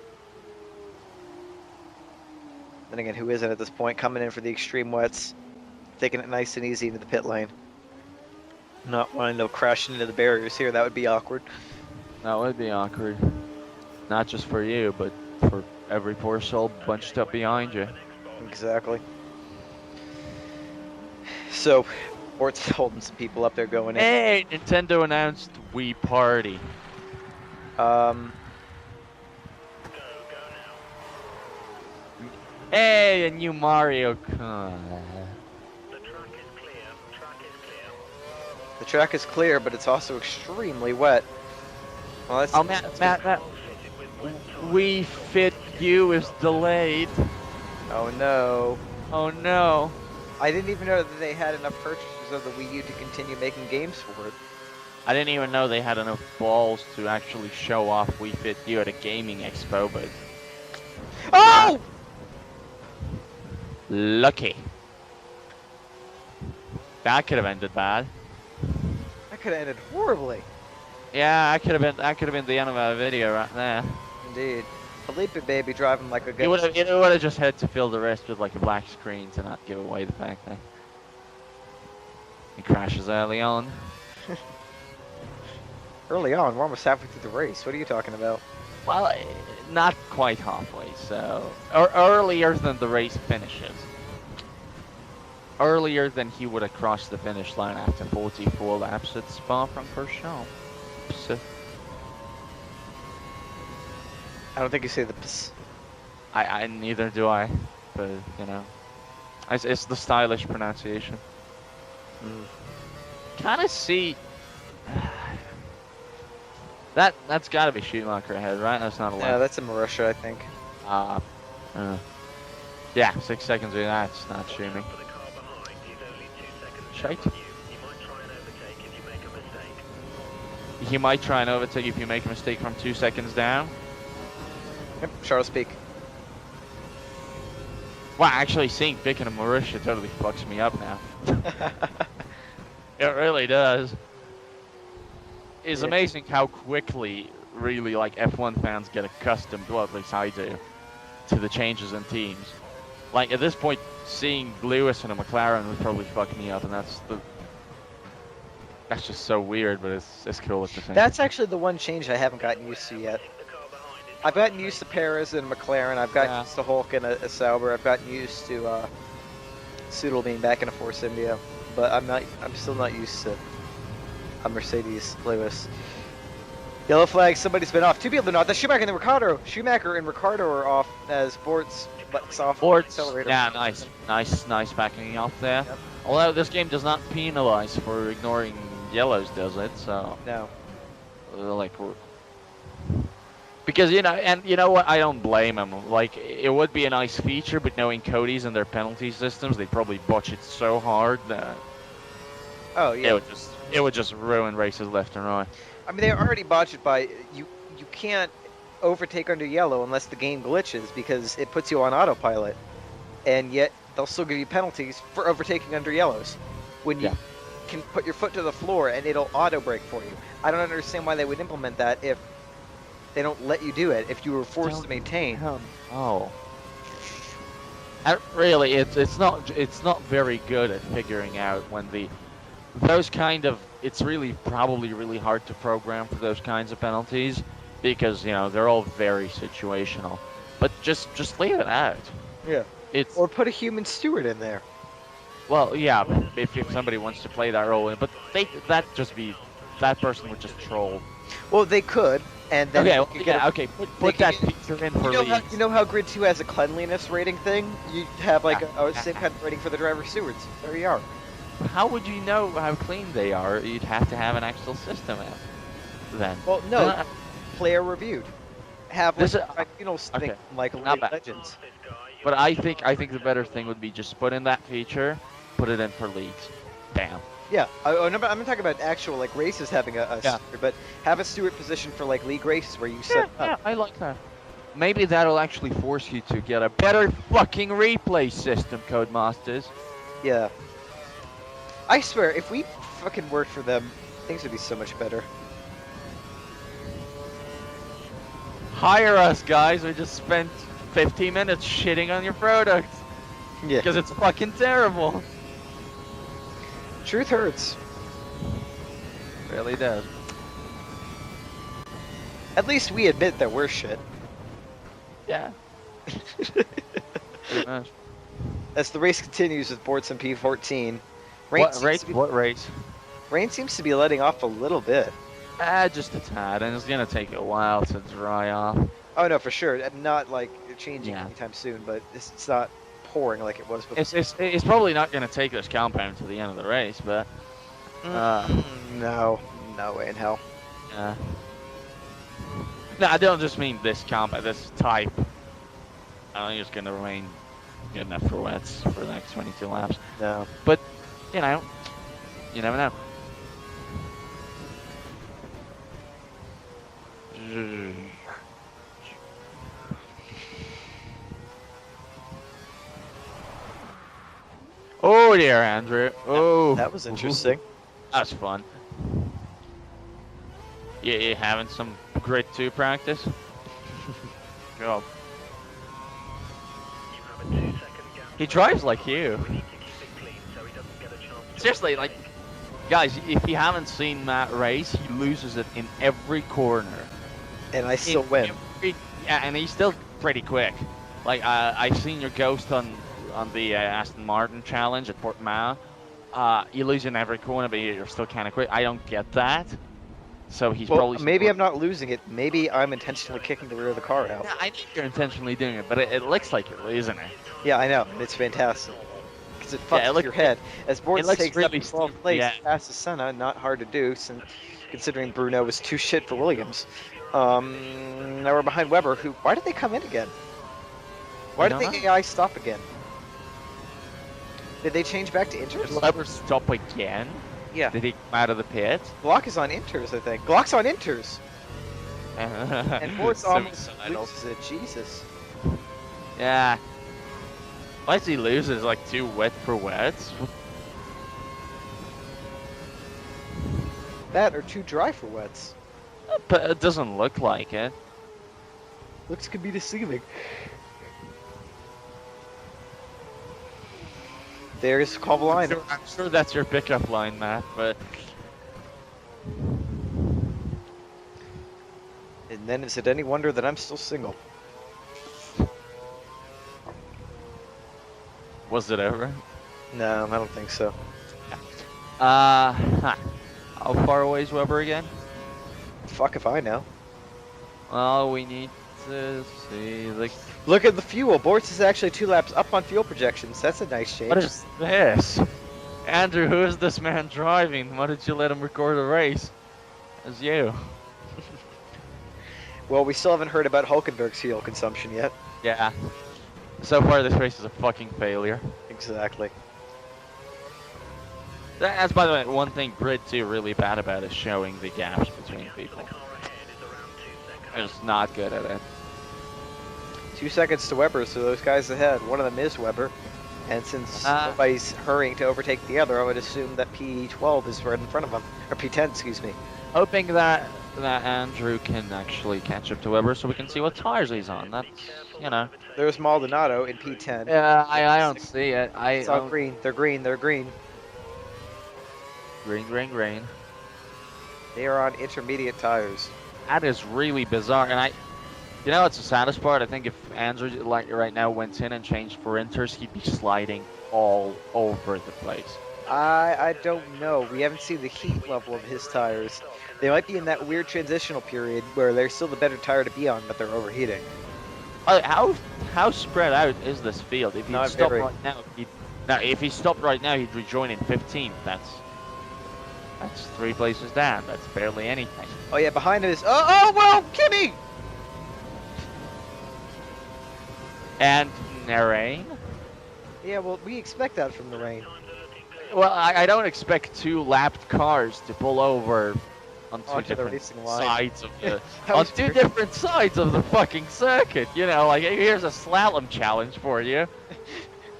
Then again, who isn't at this point? Coming in for the extreme wets. Taking it nice and easy into the pit lane. Not wanting to crash into the barriers here. That would be awkward. That would be awkward. Not just for you, but for every poor soul bunched up behind you. Exactly. So, Bortz holding some people up there going in. Hey, Nintendo announced Wii Party. Hey, a new Mario Kart. The track is clear, but it's also extremely wet. Well, that's, Matt, Wii Fit U is delayed. Oh no. Oh no. I didn't even know that they had enough purchases of the Wii U to continue making games for it. I didn't even know they had enough balls to actually show off Wii Fit U at a gaming expo, but... Oh! Lucky. That could have ended bad. That could have ended horribly. Yeah, that could have been the end of our video right there. Indeed. Felipe baby driving like a good. It would have just had to fill the rest with like a black screen to not give away the fact that he crashes early on. Early on, we're almost halfway through the race. What are you talking about? Well, not quite halfway, so or earlier than the race finishes. Earlier than he would have crossed the finish line after 44 laps at Spa-Francorchamps. I don't think you say the ps. I neither do I, but you know. It's the stylish pronunciation. Mm. Kind of see. That's got to be Schumacher ahead, right? That's not a Yeah, lap. that's in Marussia, I think. Yeah, 6 seconds. That's not Schumi. Shite. He might try and overtake if you make a mistake from 2 seconds down. Yep, Charles Peak. Wow, actually seeing Bicken and Marussia totally fucks me up now. It really does. It's amazing how quickly, really, like F1 fans get accustomed, well, at least I do, to the changes in teams. Like at this point, seeing Lewis in a McLaren would probably fuck me up, and that's just so weird, but it's cool at the same. That's actually the one change I haven't gotten used to yet. I've gotten used to Perez and McLaren. I've gotten used to Hulk and a Sauber. I've gotten used to Sudal being back in a Force India, but I'm still not used to a Mercedes Lewis. Yellow flag. Somebody's been off. Two people have been off. That's Schumacher and Ricardo. Schumacher and Ricardo are off as Bortz butts off Bortz. Accelerator. Yeah, nice backing off there. Yep. Although this game does not penalize for ignoring yellows, does it? So No. like. Because, and you know what, I don't blame him. Like, it would be a nice feature, but knowing Cody's and their penalty systems, they'd probably botch it so hard that Oh yeah. it would just ruin races left and right. I mean, they already botched it by you can't overtake under yellow unless the game glitches because it puts you on autopilot, and yet they'll still give you penalties for overtaking under yellows when you can put your foot to the floor and it'll auto brake for you. I don't understand why they would implement that if they don't let you do it if you were forced to maintain. Oh. Really, it's not very good at figuring out when it's really probably really hard to program for those kinds of penalties because they're all very situational. But just leave it out. Yeah. Or put a human steward in there. Well, yeah, if somebody wants to play that role, but that person would just troll. Well, they could. And then put that feature in for leagues. You know how Grid 2 has a cleanliness rating thing? You have like a same kind of rating for the driver stewards. There you are. How would you know how clean they are? You'd have to have an actual system then. Well, no. Player reviewed. Have like tribunals thing like Legends. But I think the better thing would be just put in that feature, put it in for leagues. Bam. Yeah, I'm not talking about actual like races having a steward, but have a steward position for like league races where you set up. Yeah, I like that. Maybe that'll actually force you to get a better fucking replay system, Codemasters. Yeah. I swear, if we fucking worked for them, things would be so much better. Hire us, guys. We just spent 15 minutes shitting on your product. Yeah. Because it's fucking terrible. Truth hurts. Really does. At least we admit that we're shit. Yeah. Pretty much. As the race continues with Bortz and P14. What race? Rain seems to be letting off a little bit. Just a tad, and it's gonna take a while to dry off. Oh no, for sure. Not like changing anytime soon, but it's not pouring like it was before. It's probably not gonna take this compound to the end of the race, but no way in hell. Yeah. No, I don't just mean this compound, this type. I don't think it's gonna remain good enough for wets for the next 22 laps. No, but you never know. Oh dear, Andrew. Oh, that was interesting. That's fun. You having some Grid 2 practice? Go. He drives like you. Seriously, like, guys, if you haven't seen Matt race, he loses it in every corner. And I still win. Yeah, and he's still pretty quick. Like, I've seen your ghost on the Aston Martin challenge at Portimao. You lose in every corner, but you're still kind of quick. I don't get that. So he's probably... Maybe I'm not losing it. Maybe I'm intentionally kicking the rear of the car out. Yeah, I think you're intentionally doing it, but it looks like you're losing it. Yeah, I know. It's fantastic. because it fucks with your head. As Bortz takes really up 12th place, yeah. passes Senna, not hard to do, since considering Bruno was too shit for Williams. Now we're behind Weber, who... Why did they come in again? Why did the AI stop again? Did they change back to inters? Did Weber stop again? Yeah. Did he come out of the pit? Glock is on inters, I think. Glock's on inters! And Bortz almost loses it. Jesus. Yeah. Why does he lose? Is like too wet for wets? That or too dry for wets. But it doesn't look like it. Looks could be deceiving. There's Kovalainen. I'm sure that's your pickup line, Matt, but... And then is it any wonder that I'm still single? Was it ever? No, I don't think so. How far away is Weber again? Fuck if I know. Well, we need to see, like... Look at the fuel. Bortz is actually 2 laps up on fuel projections. That's a nice change. What is this? Andrew, who is this man driving? Why did you let him record a race? It's you. Well, we still haven't heard about Hulkenberg's fuel consumption yet. Yeah. So far, this race is a fucking failure. Exactly. That's, by the way, one thing Grid 2 really bad about is showing the gaps between people. It's not good at it. 2 seconds to Weber, so those guys ahead. One of them is Weber. And since nobody's hurrying to overtake the other, I would assume that P12 is right in front of them. Or P10, excuse me. Hoping that Andrew can actually catch up to Weber so we can see what tires he's on. That's, you know. There's Maldonado in P10. Yeah, I don't see it. It's all green. They're green. They're green. Green, green, green. They are on intermediate tires. That is really bizarre. And you know what's the saddest part? I think if Andrew, like right now, went in and changed for inters, he'd be sliding all over the place. I don't know. We haven't seen the heat level of his tires. They might be in that weird transitional period where they're still the better tire to be on, but they're overheating. How spread out is this field? If he stopped right now, if he stopped right now, he'd rejoin in 15th. That's 3 places down. That's barely anything. Oh yeah, behind him is well, Kimmy. And rain. Yeah, well, we expect that from the rain. Well, I don't expect 2 lapped cars to pull over on 2 different sides of the on 2 different sides of the fucking circuit. You know, like here's a slalom challenge for you.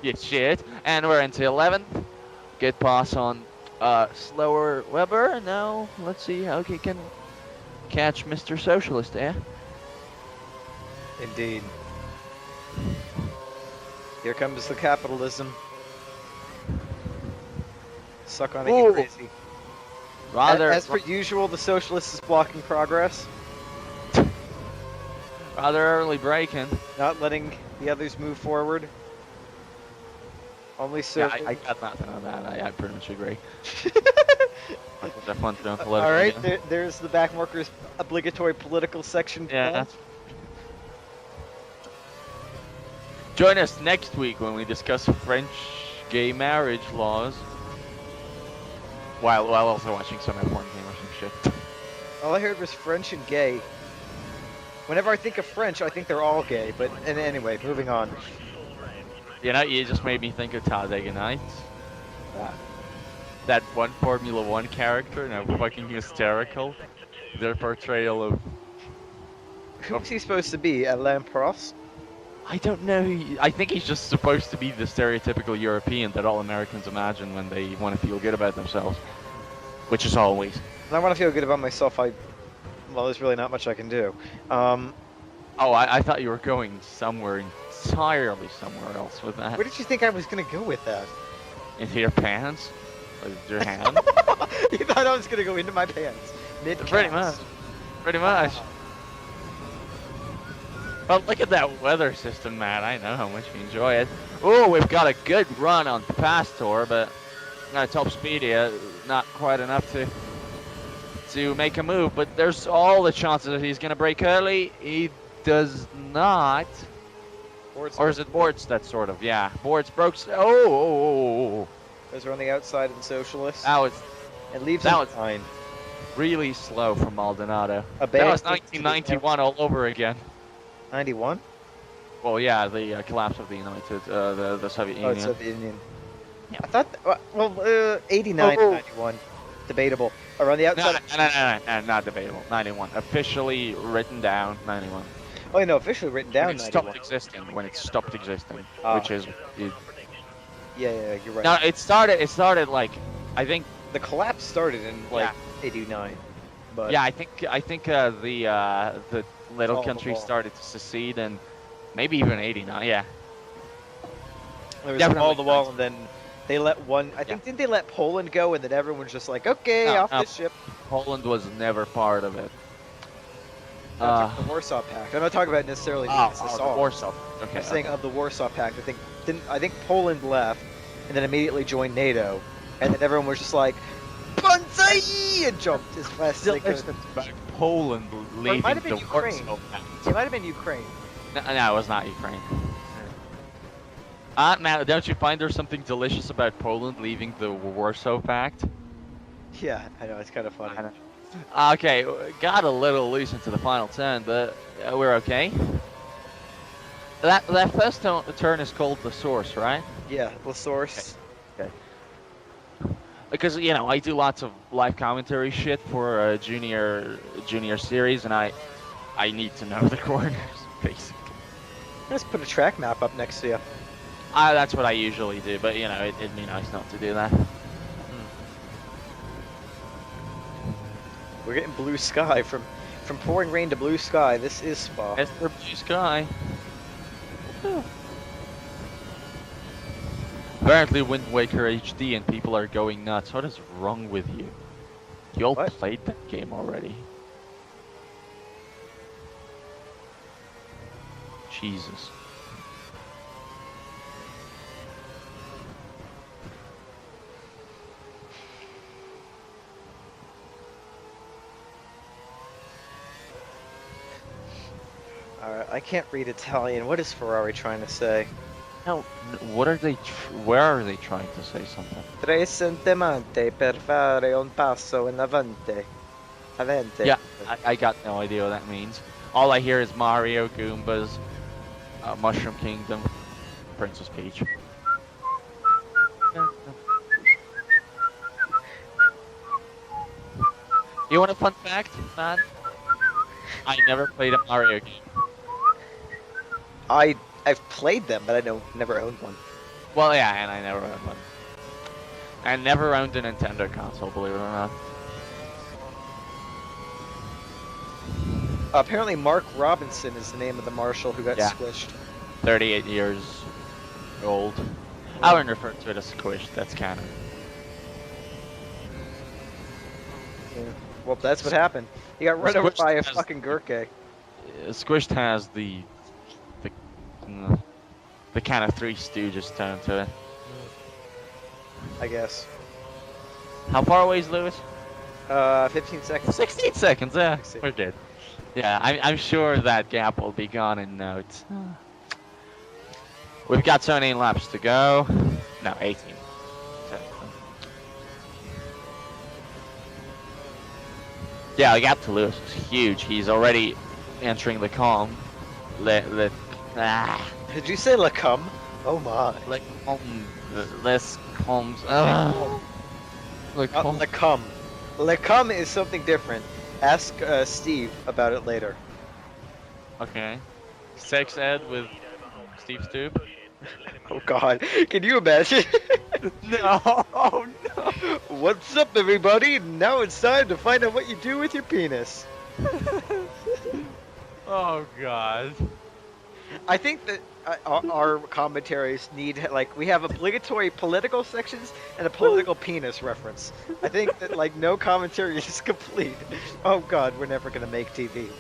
You shit. And we're into 11th. Good pass on slower Weber. Now let's see how he can catch Mr. Socialist there. Indeed. Here comes the capitalism. Suck on it, you crazy. As per usual, the socialist is blocking progress. Rather early braking. Not letting the others move forward. Only so. Yeah, I got nothing on that. I pretty much agree. Alright, there's the backmarker's obligatory political section. Yeah. Join us next week when we discuss French gay marriage laws. While also watching some F1 game or some shit. All I heard was French and gay. Whenever I think of French, I think they're all gay. But anyway, moving on. You know, you just made me think of Talladega Nights. That one Formula 1 character, you know, fucking hysterical. Their portrayal of... Who's he supposed to be? Alain Prost? I don't know. I think he's just supposed to be the stereotypical European that all Americans imagine when they want to feel good about themselves. Which is always. When I want to feel good about myself, well, there's really not much I can do. Oh, I thought you were going entirely somewhere else with that. Where did you think I was going to go with that? Into your pants? With your hand? You thought I was going to go into my pants? Pretty much. Pretty much. Well, look at that weather system, Matt. I know how much you enjoy it. Oh, we've got a good run on Pastor, but top speed here, not quite enough to make a move. But there's all the chances that he's going to brake early. He does not. Or is it Bortz that sort of? Yeah, Bortz broke. Oh. Those are on the outside of the socialists. That was And leaves him behind. really slow from Maldonado. That Abandoned was 1991 all over again. 91? Well, yeah, the collapse of the United, the Soviet Union. Oh, Soviet Union. Yeah. I thought, 89, 91. Debatable. Or on the outside. No, not debatable. 91. Officially written down, 91. Oh, no, officially written down, 91. When it stopped existing, which is... Yeah, you're right. No, it started like, I think... The collapse started in, 89. But yeah, I think the little country started to secede and maybe even 89, yeah. There was all the wall, and then they let one... I think, didn't they let Poland go, and then everyone's just like, okay, off the ship. Poland was never part of it. The Warsaw Pact. I'm not talking about necessarily the USSR. The Warsaw. Okay. I'm saying of the Warsaw Pact. I think Poland left, and then immediately joined NATO, and then everyone was just like, Banzai! And jumped as fast as they could. Poland leaving the Ukraine. Warsaw Pact. It might have been Ukraine. No, it was not Ukraine. Now, don't you find there's something delicious about Poland leaving the Warsaw Pact? Yeah, I know, it's kind of funny. Okay, got a little loose into the final turn, but we're okay. That first turn is called the source, right? Yeah, the source. Okay. Because I do lots of live commentary shit for a junior series, and I need to know the corners basically. Let's put a track map up next to you. That's what I usually do, but it'd be nice not to do that. We're getting blue sky from pouring rain to blue sky. This is Spa. It's for blue sky. Apparently Wind Waker HD and people are going nuts. What is wrong with you? You all played that game already. Jesus. Alright, I can't read Italian. What is Ferrari trying to say? No, what are they? Where are they trying to say something? Recentemente per fare un passo in avanti. Avente. Yeah, I got no idea what that means. All I hear is Mario, Goombas, Mushroom Kingdom, Princess Peach. You want a fun fact, man? I never played a Mario game. I've played them, but I never owned one. Well, yeah, and I never owned one. I never owned a Nintendo console, believe it or not. Apparently Mark Robinson is the name of the marshal who got squished. 38 years old. I wouldn't refer to it as squished, that's canon. Yeah. Well, that's what happened. He got run over by a fucking Gurkha. Squished has the kind of Three Stooges tone to it. I guess. How far away is Lewis? 15 seconds. 16 seconds, yeah. We're good. Yeah, I'm sure that gap will be gone in notes. We've got 17 laps to go. No, 18. Yeah, the gap to Lewis is huge. He's already entering the calm. Did you say Le Cum? Oh my. Less calms. Le Cum. Le Cum is something different. Ask Steve about it later. Okay. Sex ed with Steve Stoop. Oh god, can you imagine? No, oh no. What's up everybody? Now it's time to find out what you do with your penis. Oh god. I think that our commentaries need, like, we have obligatory political sections and a political penis reference. I think that, like, no commentary is complete. Oh god, we're never gonna make TV.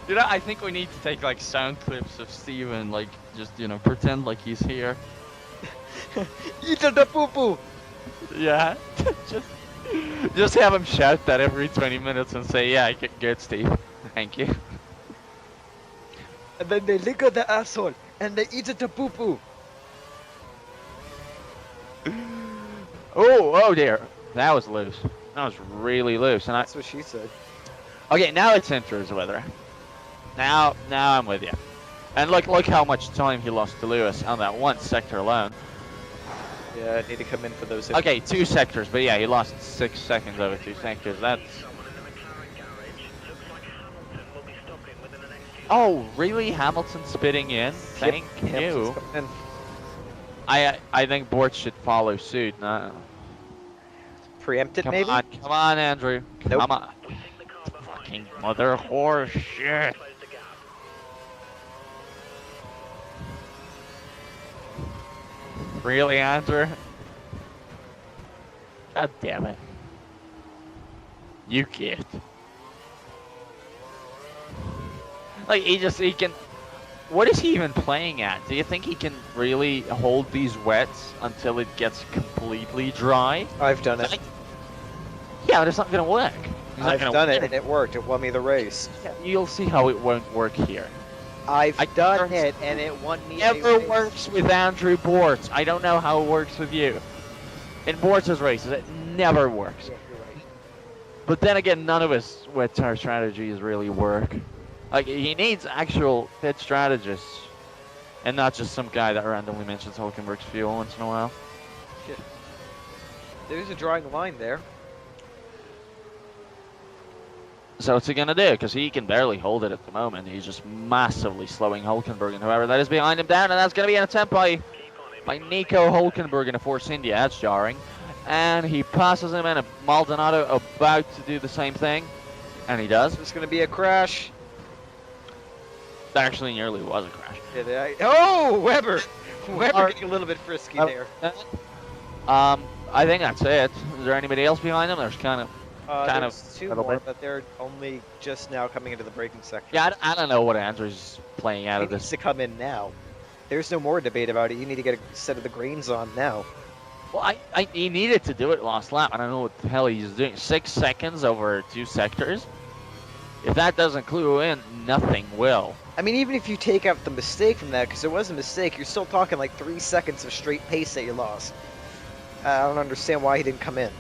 I think we need to take, like, sound clips of Steven, like, just, pretend like he's here. Eat the poo-poo! Yeah. just have him shout that every 20 minutes and say, yeah, good, Steve. Thank you. And then they lick on the asshole, and they eat it to poo-poo. Oh dear. That was loose. That was really loose. And That's what she said. Okay, now it's Inter's weather. Now I'm with you. And look how much time he lost to Lewis on that one sector alone. Yeah, I need to come in for those. Okay, 2 sectors, but yeah, he lost 6 seconds over 2 sectors. That's... Oh, really? Hamilton spitting in? Thank you. I think Bortz should follow suit. No. Preempt it, Come maybe? Come on, Andrew. Nope. Come on. Fucking mother horse shit. Really, Andrew? God damn it. You kid. Like, he can... What is he even playing at? Do you think he can really hold these wets until it gets completely dry? I've done it. Yeah, but it's not going to work. I've done it, and it worked. It won me the race. Yeah, you'll see how it won't work here. I've done it, and it won me a race. It never works with Andrew Bortz. I don't know how it works with you. In Bortz's races, it never works. Yeah, you're right. But then again, none of his wet tire strategies really work. Like, he needs actual pit strategists, and not just some guy that randomly mentions Hulkenberg's fuel once in a while. Shit. There's a drawing line there. So what's he going to do? Because he can barely hold it at the moment. He's just massively slowing Hulkenberg and whoever that is behind him down, and that's going to be an attempt by Nico Hulkenberg in a Force India. That's jarring. And he passes him, and Maldonado about to do the same thing. And he does. It's going to be a crash. Actually nearly was a crash. Oh, Weber! Weber getting a little bit frisky there. I think that's it. Is there anybody else behind him? There's kind of two more, but they're only just now coming into the braking sector. Yeah, I don't know what Andrew's playing out of this. He needs to come in now. There's no more debate about it. You need to get a set of the greens on now. Well, he needed to do it last lap. I don't know what the hell he's doing. 6 seconds over 2 sectors. If that doesn't clue in, nothing will. I mean, even if you take out the mistake from that, because it was a mistake, you're still talking like 3 seconds of straight pace that you lost. I don't understand why he didn't come in.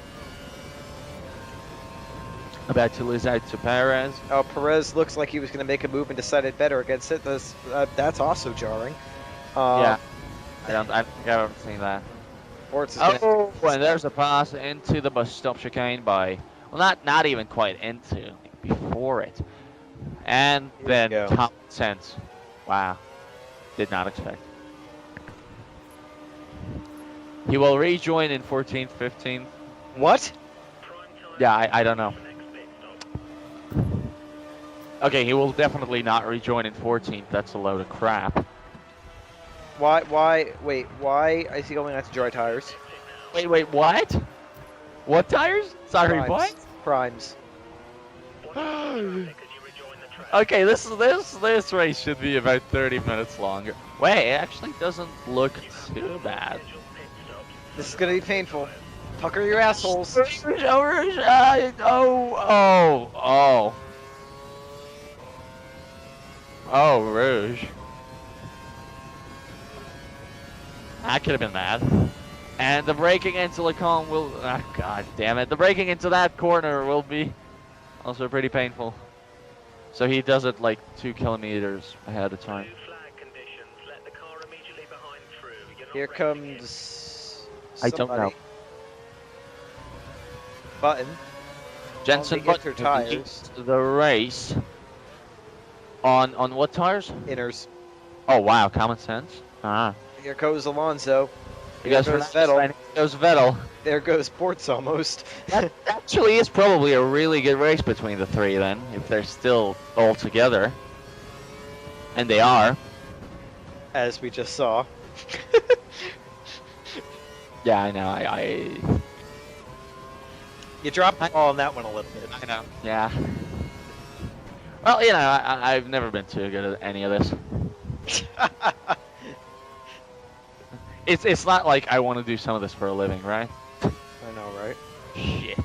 About to lose out to Perez. Oh, Perez looks like he was going to make a move and decided better against it. That's also jarring. Yeah, I haven't seen that. And there's a pass into the bus stop chicane by, well, not even quite into, like before it. And then top sense. Wow. Did not expect. He will rejoin in 14th, 15th. What? Yeah, I don't know. Okay, he will definitely not rejoin in 14th. That's a load of crap. Why is he going out to dry tires? Wait, what? What tires? Sorry, what? Primes. Okay, this race should be about 30 minutes longer. Wait, it actually doesn't look too bad. This is gonna be painful. Pucker your assholes. Oh, Rouge. That could have been bad. And the braking into Lecon will... Oh, God damn it. The braking into that corner will be also pretty painful. So he does it like 2 kilometers ahead of time. Here comes... I don't know. Button. Jensen Button tires. The race. On what tires? Inners. Oh, wow. Common sense. Ah. Here goes Alonso. Here goes Vettel. There goes Vettel. There goes Bortz almost. That actually is probably a really good race between the three then, if they're still all together. And they are. As we just saw. Yeah, I know. You dropped the ball on that one a little bit. I know. Yeah. Well, you know, I've never been too good at any of this. It's not like I want to do some of this for a living, right? I know, right? Shit.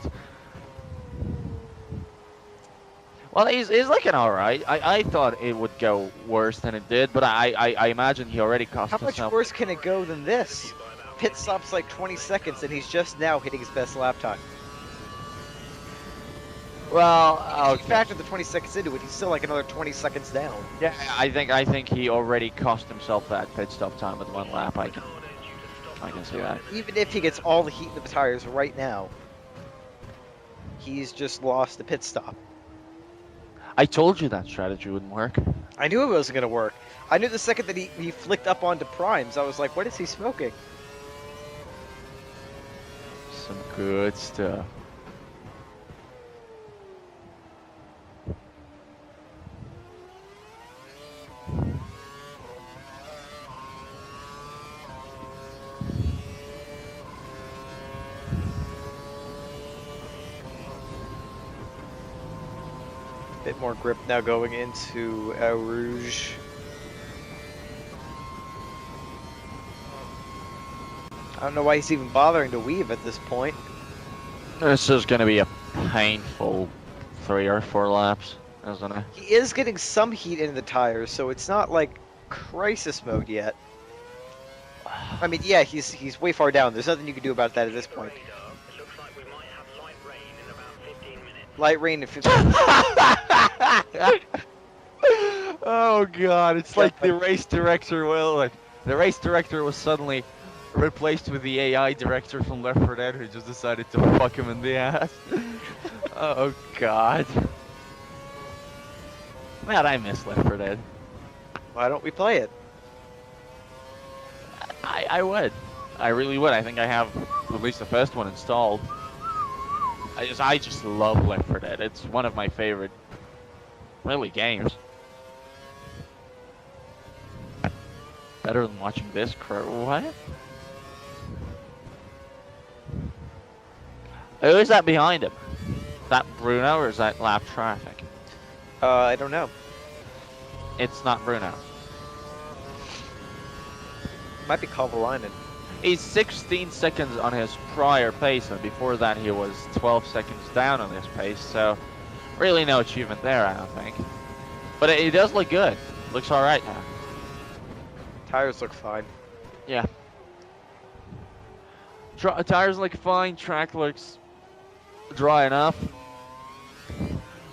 Well, he's looking all right. I thought it would go worse than it did, but I imagine he already cost How much himself. worse can it go than this? Pit stop's like 20 seconds, and he's just now hitting his best lap time. Well, If you okay. factor the 20 seconds into it, he's still like another 20 seconds down. Yeah, I think he already cost himself that pit stop time with one lap. I can see that. Even if he gets all the heat in the tires right now, he's just lost the pit stop. I told you that strategy wouldn't work. I knew it wasn't going to work. I knew the second that he flicked up onto primes, I was like, what is he smoking? Some good stuff. Bit more grip now going into Eau Rouge. I don't know why he's even bothering to weave at this point. This is going to be a painful 3 or 4 laps, isn't it? He is getting some heat into the tires, so it's not like crisis mode yet. I mean, yeah, he's way far down. There's nothing you can do about that at this point. Light rain in 15 Oh god, it's like the race director the race director was suddenly replaced with the AI director from Left 4 Dead who just decided to fuck him in the ass. Oh god. Man, I miss Left 4 Dead. Why don't we play it? I would. I really would. I think I have at least the first one installed. I just love Left 4 Dead. It's one of my favorite, really, games. Better than watching this crow. What? Who is that behind him? Is that Bruno or is that lap traffic? I don't know. It's not Bruno. Might be Kovalainen. He's 16 seconds on his prior pace, and before that he was 12 seconds down on his pace, so really no achievement there, I don't think. But it does look good. Looks alright now. Tires look fine. Yeah. Tires look fine, track looks dry enough.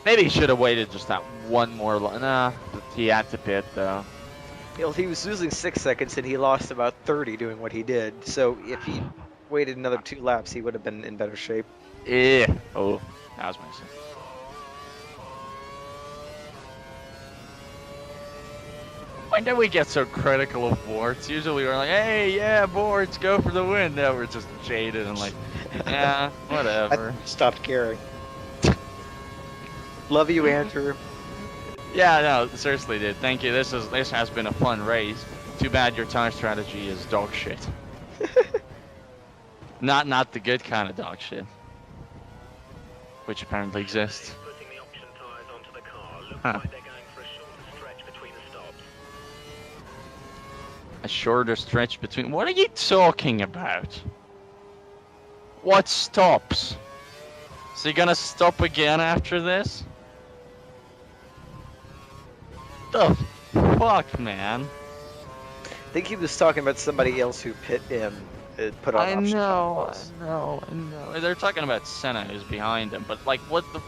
Maybe he should have waited just that one more nah, he had to pit though. Well, he was losing 6 seconds and he lost about 30 doing what he did. So if he waited another 2 laps, he would have been in better shape. Yeah. Oh, that was messy. When did we get so critical of Bortz? Usually we're like, hey, yeah, Bortz, go for the win. Now we're just jaded and like, yeah, whatever. I stopped caring. Love you, Andrew. Yeah, no, seriously, dude. Thank you. This has been a fun race. Too bad your tire strategy is dog shit. Not the good kind of dog shit, which apparently exists. Huh. A shorter stretch between. What are you talking about? What stops? Is he gonna stop again after this? The fuck, man? I think he was talking about somebody else who put on I option know. combos. They're talking about Senna who's behind him, but like, what the?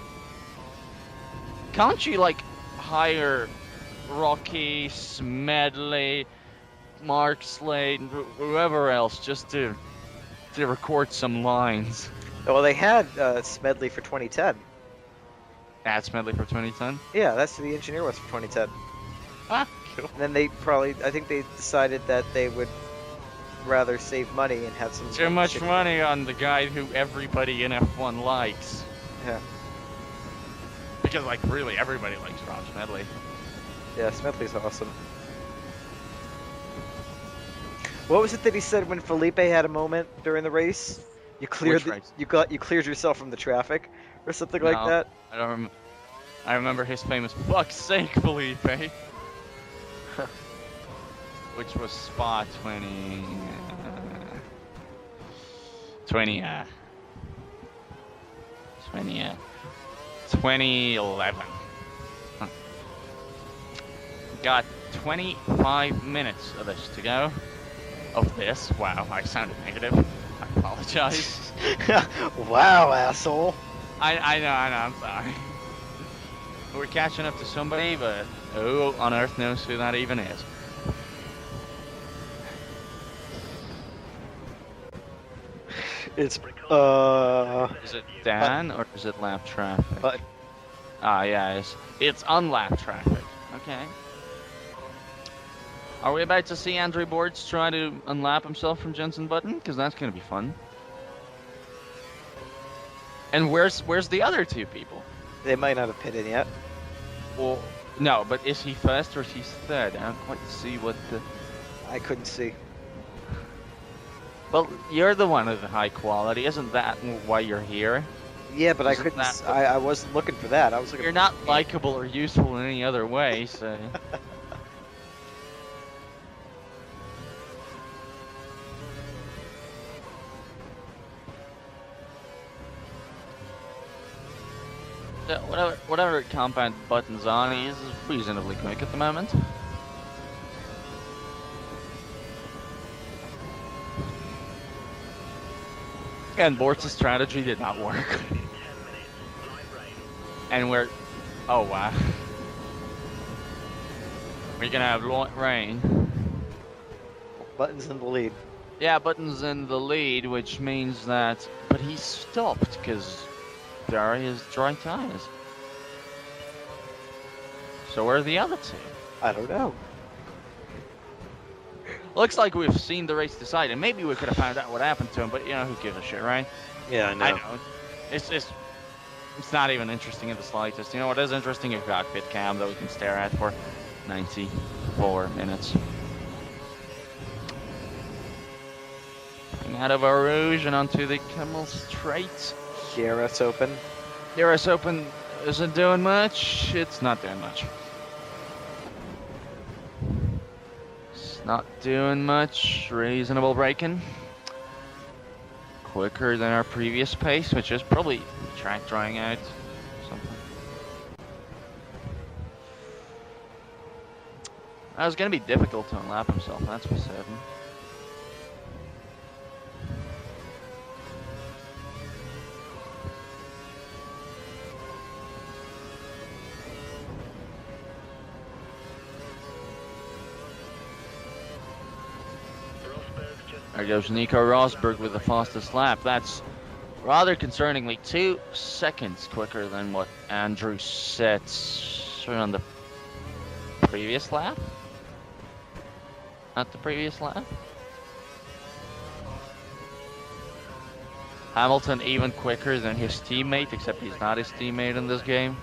Can't you like hire Rocky, Smedley, Mark Slade, whoever else just to record some lines? Well, they had Smedley for 2010. Add Smedley for 2010. Yeah, that's who the engineer was for 2010. Ah, cool. And then I think they decided that they would rather save money and have some... Too much money on the guy who everybody in F1 likes. Yeah. Because, like, really, everybody likes Rob Smedley. Yeah, Smedley's awesome. What was it that he said when Felipe had a moment during the race? You cleared you cleared yourself from the traffic, or something like that. I don't. I remember his famous "fuck's sake, Felipe," which was Spa 2011. got 25 minutes of this to go. Of this. Wow, I sounded negative. I apologize. Wow, asshole. I know, I'm sorry. We're catching up to somebody, but who on earth knows who that even is? It's, Is it Dan or is it lap traffic? But Ah, yeah, it's on lap traffic. Okay. Are we about to see Andrew Bortz try to unlap himself from Jensen Button? Because that's going to be fun. And where's the other two people? they might not have pitted yet. Well, no, but is he first or is he third? I don't quite see what the... I couldn't see. Well, you're the one of the high quality. Isn't that why you're here? Yeah, but I Isn't couldn't. that- I wasn't looking for that. I was looking. You're not likable or useful in any other way, so... So whatever compound Button's on, he's reasonably quick at the moment. And Bortz's strategy did not work. And we're... Oh, wow. We're gonna have rain. Button's in the lead. Yeah, Button's in the lead, which means that... But he stopped, because there are his dry tires. So where are the other two? I don't know. Looks like we've seen the race decided. Maybe we could have found out what happened to him, but you know, who gives a shit, right? Yeah, I know. I know. It's not even interesting in the slightest. You know what is interesting? A cockpit cam that we can stare at for 94 minutes. Coming out of our Rouge and onto the Kimmel Straight. Here it's open. Here it's open. Is it doing much? It's not doing much. It's not doing much. Reasonable braking. Quicker than our previous pace, which is probably track drying out or something. That was going to be difficult to unlap himself, that's for certain. There goes Nico Rosberg with the fastest lap. That's rather concerningly 2 seconds quicker than what Andrew set on the previous lap. Not the previous lap. Hamilton even quicker than his teammate, except he's not his teammate in this game.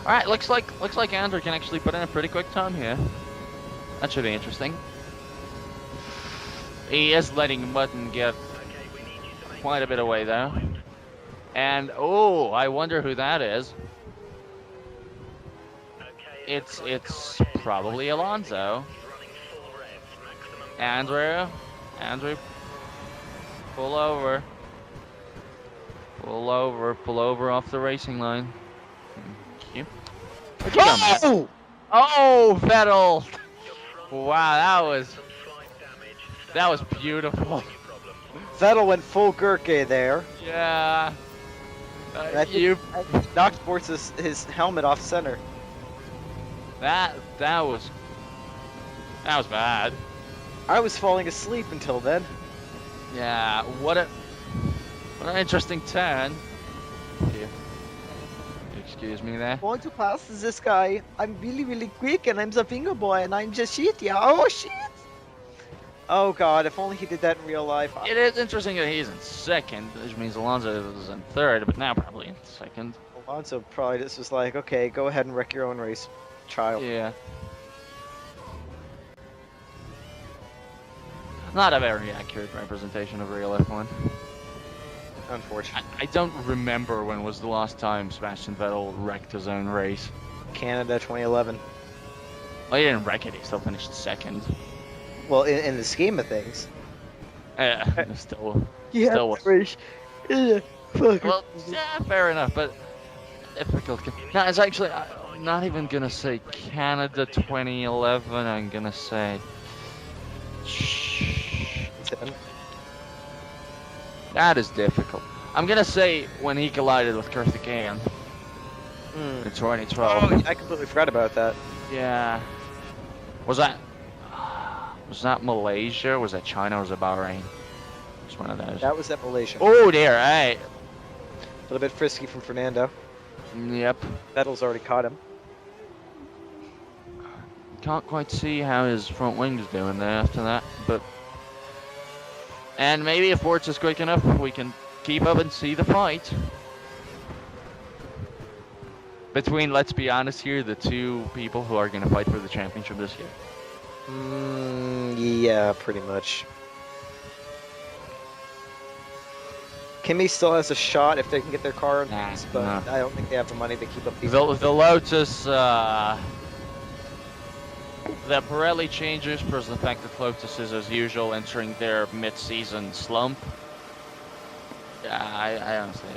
Alright, looks like Andrew can actually put in a pretty quick time here. That should be interesting. He is letting Button get quite a bit away though. And oh, I wonder who that is. It's probably Alonso. Andrew, pull over off the racing line. Thank you. Where'd you go, man? Oh, Vettel! Wow, that was beautiful. Vettel went full Gurke there. Yeah. You knocked Bortz his helmet off center. That was bad. I was falling asleep until then. Yeah, what an interesting turn. Here. Excuse me there. Want to pass this guy? I'm really quick and I'm the finger boy and I'm just shit, yeah. Oh shit! Oh god, if only he did that in real life. It is interesting that he's in second, which means Alonso is in third, but now probably in second. Alonso probably just was like, okay, go ahead and wreck your own race, child. Yeah. Not a very accurate representation of real F1. Unfortunately. I don't remember when was the last time Sebastian Vettel wrecked his own race. Canada 2011. Well, he didn't wreck it, he still finished second. Well, in the scheme of things. Yeah, still Yeah, was. race. Yeah, fuck. Well, yeah, fair enough, but difficult. No, it's actually I'm not even gonna say Canada 2011. I'm gonna say. That is difficult. I'm gonna say when he collided with Carthagean in 2012. Oh, I completely forgot about that. Yeah. Was that Malaysia? Was that China? Or was it Bahrain? It's one of those. That was at Malaysia. Oh dear, hey. A little bit frisky from Fernando. Yep. Vettel's already caught him. Can't quite see how his front wing's doing there after that, but. And maybe if Bortz is quick enough, we can keep up and see the fight. Between, let's be honest here, the two people who are going to fight for the championship this year. Yeah, pretty much. Kimmy still has a shot if they can get their car in place, but no. I don't think they have the money to keep up these. The Lotus, the Pirelli changes, plus the fact that Lotus is, as usual, entering their mid-season slump. Yeah, I honestly.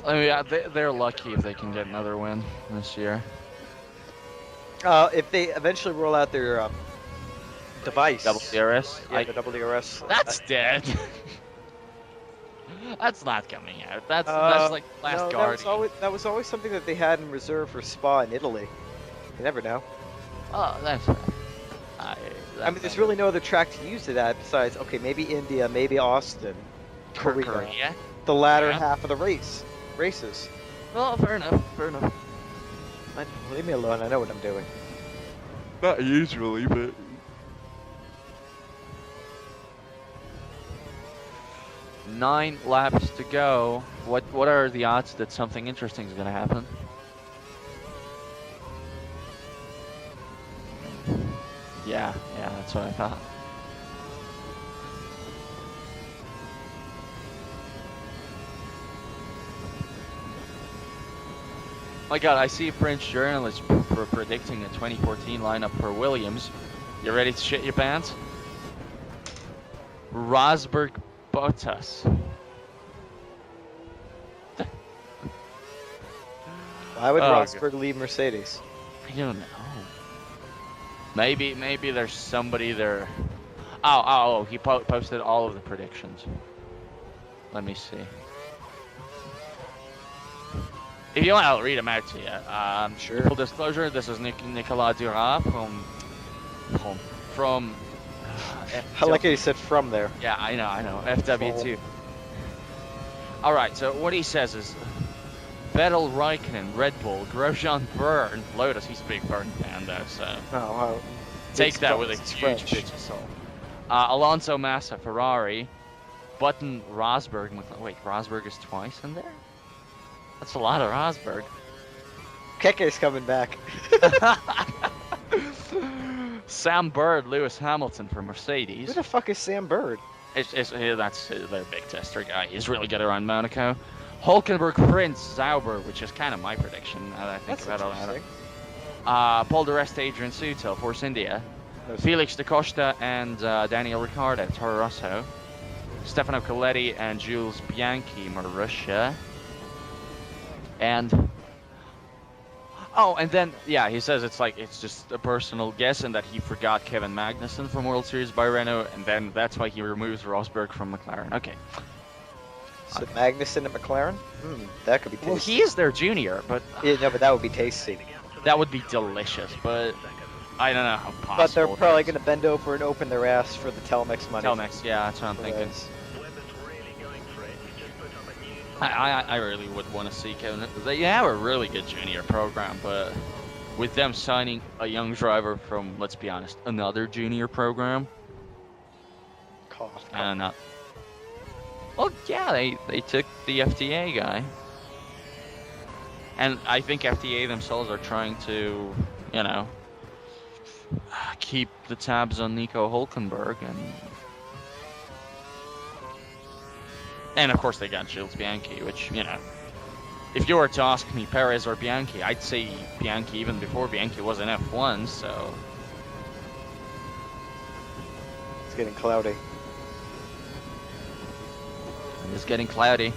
I mean, yeah, they're lucky if they can get another win this year. If they eventually roll out their device. Double DRS? Yeah, the double DRS. That's dead. That's not coming out. That's like last Guardian. That was always something that they had in reserve for Spa in Italy. You never know. Oh, that's right. I mean, there's really no other track to use it at besides, okay, maybe India, maybe Austin, Korea. The latter half of the races. Well, fair enough. Leave me alone. I know what I'm doing. Not usually, but. 9 laps to go. What are the odds that something interesting is going to happen? Yeah, that's what I thought. My God, I see French journalists predicting a 2014 lineup for Williams. You ready to shit your pants? Rosberg, Bottas. Why would Rosberg leave Mercedes? I don't know. Maybe there's somebody there. Oh, he posted all of the predictions. Let me see. If you want, I'll read them out to you. Sure. Full disclosure, this is Nicolas Duras from I like how you said from there. Yeah, I know. FW2. All right, so what he says is Vettel, Raikkonen, Red Bull, Grosjean, Byrne, Lotus. He's a big Byrne fan though, so take that with a huge pinch of salt. Alonso, Massa, Ferrari, Button, Rosberg. Wait, Rosberg is twice in there? That's a lot of Rosberg. Keke's coming back. Sam Bird, Lewis Hamilton for Mercedes. Who the fuck is Sam Bird? That's their big tester guy. He's really good around Monaco. Hulkenberg, Prince, Zauber, which is kind of my prediction now that I think about it. Paul di Resta, Adrian Sutil, Force India. Felix da Costa and Daniel Ricciardo, Toro Rosso. Stefano Coletti and Jules Bianchi, Marussia. And then he says it's just a personal guess and that he forgot Kevin Magnussen from World Series by Renault, and then that's why he removes Rosberg from McLaren. Okay. So Magnussen at McLaren? That could be tasty. Well, he is their junior, but but that would be tasty. That would be delicious, but I don't know how possible. But they're probably going to bend over and open their ass for the Telmex money. Telmex, yeah, that's what I'm thinking. I really would want to see Kevin. They have a really good junior program, but with them signing a young driver from, let's be honest, another junior program. And well, yeah, they took the FTA guy, and I think FTA themselves are trying to, keep the tabs on Nico Hulkenberg and of course they got Jules Bianchi, which, if you were to ask me Perez or Bianchi, I'd say Bianchi even before Bianchi was an F1, so. It's getting cloudy. It's getting cloudy.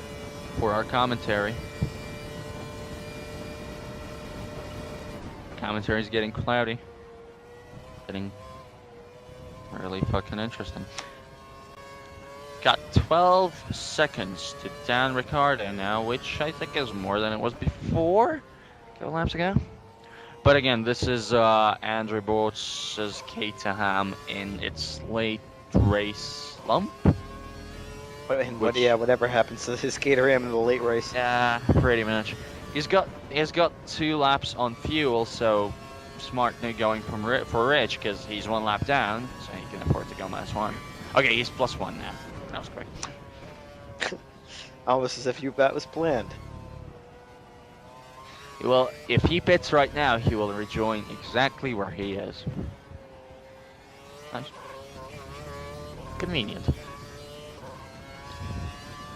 for our commentary. Commentary's getting cloudy. Getting really fucking interesting. Got 12 seconds to Dan Ricciardo now, which I think is more than it was before. A couple laps ago. But again, this is Andrew Bortz's Caterham in its late race lump. Whatever happens to his Caterham in the late race. Yeah, pretty much. He's got 2 laps on fuel, so smart going for Rich because he's 1 lap down, so he can afford to go -1. Okay, he's +1 now. That was quick. Almost as if that was planned. Well, if he pits right now, he will rejoin exactly where he is. Nice. Convenient.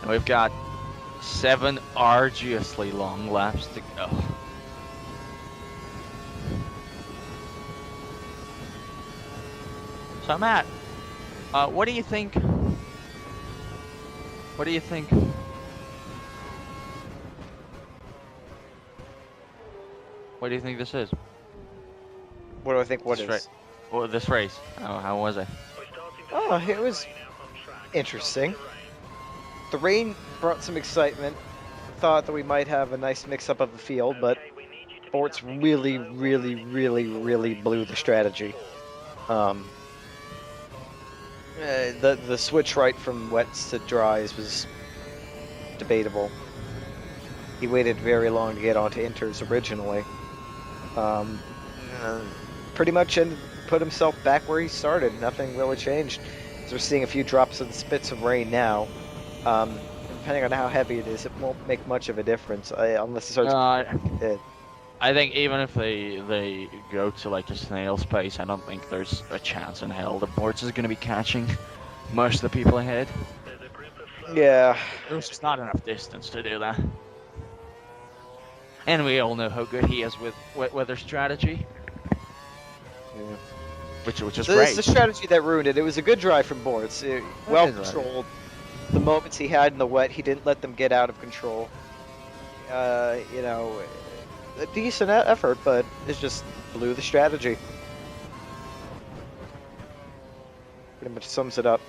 And we've got 7 arduously long laps to go. So Matt, what do you think? What do you think? What do you think this is? What do I think? What this is? Well, this race. How was it? Oh, it was interesting. The rain brought some excitement. Thought that we might have a nice mix-up of the field, but Bortz really blew the strategy. The switch right from wets to dries was debatable. He waited very long to get onto inters originally. Pretty much put himself back where he started. Nothing really changed. So we're seeing a few drops and spits of rain now. Depending on how heavy it is, it won't make much of a difference unless it starts. I think even if they go to like a snail's pace, I don't think there's a chance in hell that Bortz is going to be catching most of the people ahead. Yeah. There's just not enough distance to do that. And we all know how good he is with wet weather strategy. Yeah. Which is great. great. It's the strategy that ruined it. It was a good drive from Bortz. Well controlled. The moments he had in the wet, he didn't let them get out of control. A decent effort, but it just blew the strategy. Pretty much sums it up.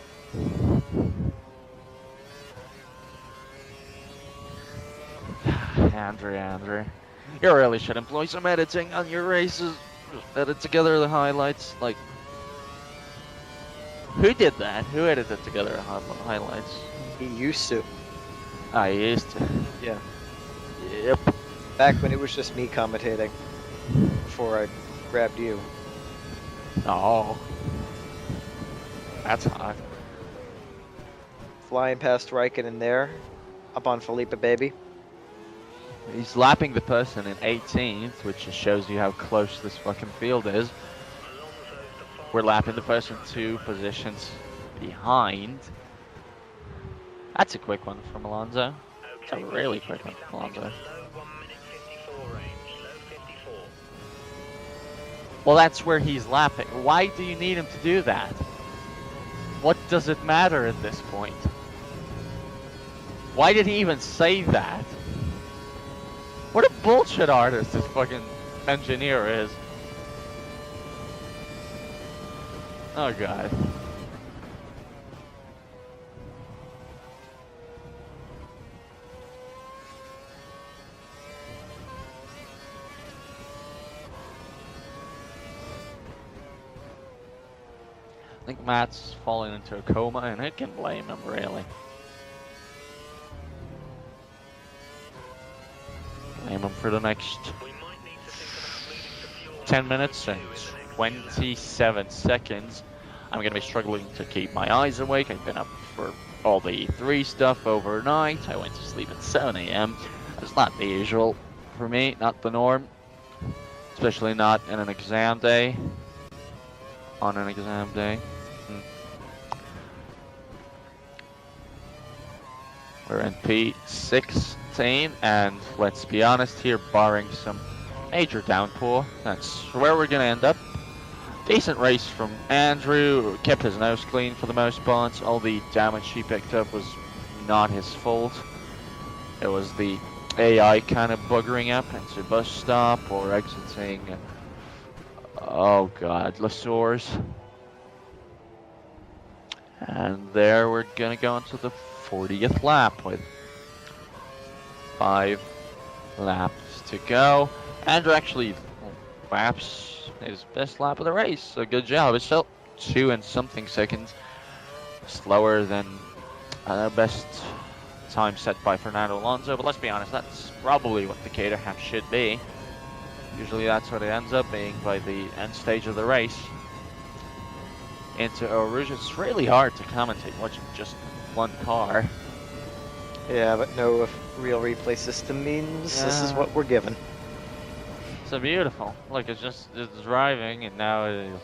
Andrew, you really should employ some editing on your races. Just edit together the highlights. Like, who did that? Who edited together the highlights? He used to. He used to. Yeah. Yep. Back when it was just me commentating. Before I grabbed you. Oh. That's hot. Flying past Raikkonen there. Up on Felipe, baby. He's lapping the person in 18th, which just shows you how close this fucking field is. We're lapping the person 2 positions behind. That's a quick one from Alonso. It's a really quick one from Alonso. Well, that's where he's lapping. Why do you need him to do that? What does it matter at this point? Why did he even say that? What a bullshit artist this fucking engineer is. Oh god. I think Matt's falling into a coma and I can blame him really. Blame him for the next 10 minutes and 27 seconds. I'm going to be struggling to keep my eyes awake. I've been up for all the E3 stuff overnight. I went to sleep at 7 AM. It's not the usual for me, not the norm. Especially not in an exam day. On an exam day. We're in P16, and let's be honest here, barring some major downpour, that's where we're going to end up. Decent race from Andrew, kept his nose clean for the most part. All the damage he picked up was not his fault. It was the AI kind of buggering up into bus stop or exiting, oh god, La Source. And there we're gonna go into the 40th lap with 5 laps to go. Andrew actually laps his best lap of the race, so good job. It's still 2 and something seconds slower than best time set by Fernando Alonso, but let's be honest, that's probably what the Caterham should be. Usually that's what it ends up being by the end stage of the race. Into Eau Rouge, it's really hard to commentate watching just one car. Yeah, but no real replay system means this is what we're given. So beautiful. Look, it's driving, and now it is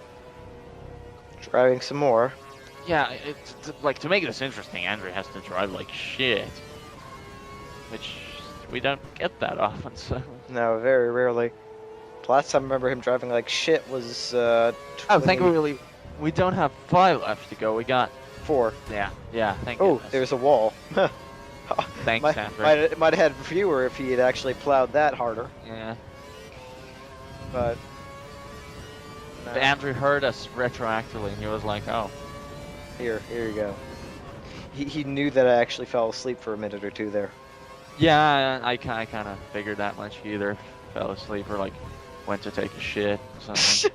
driving some more. Yeah, it's like, to make this interesting, Andrew has to drive like shit, which we don't get that often. So no, very rarely. The last time I remember him driving like shit was. Oh, thankfully we don't have 5 left to go. We got 4. Yeah. Thank you. Oh, there's a wall. Thanks, Andrew. Might have had fewer if he had actually plowed that harder. Yeah. But Andrew heard us retroactively, and he was like, "Oh, here you go." He knew that I actually fell asleep for a minute or two there. Yeah, I kind of figured that much. He either fell asleep or like went to take a shit or something,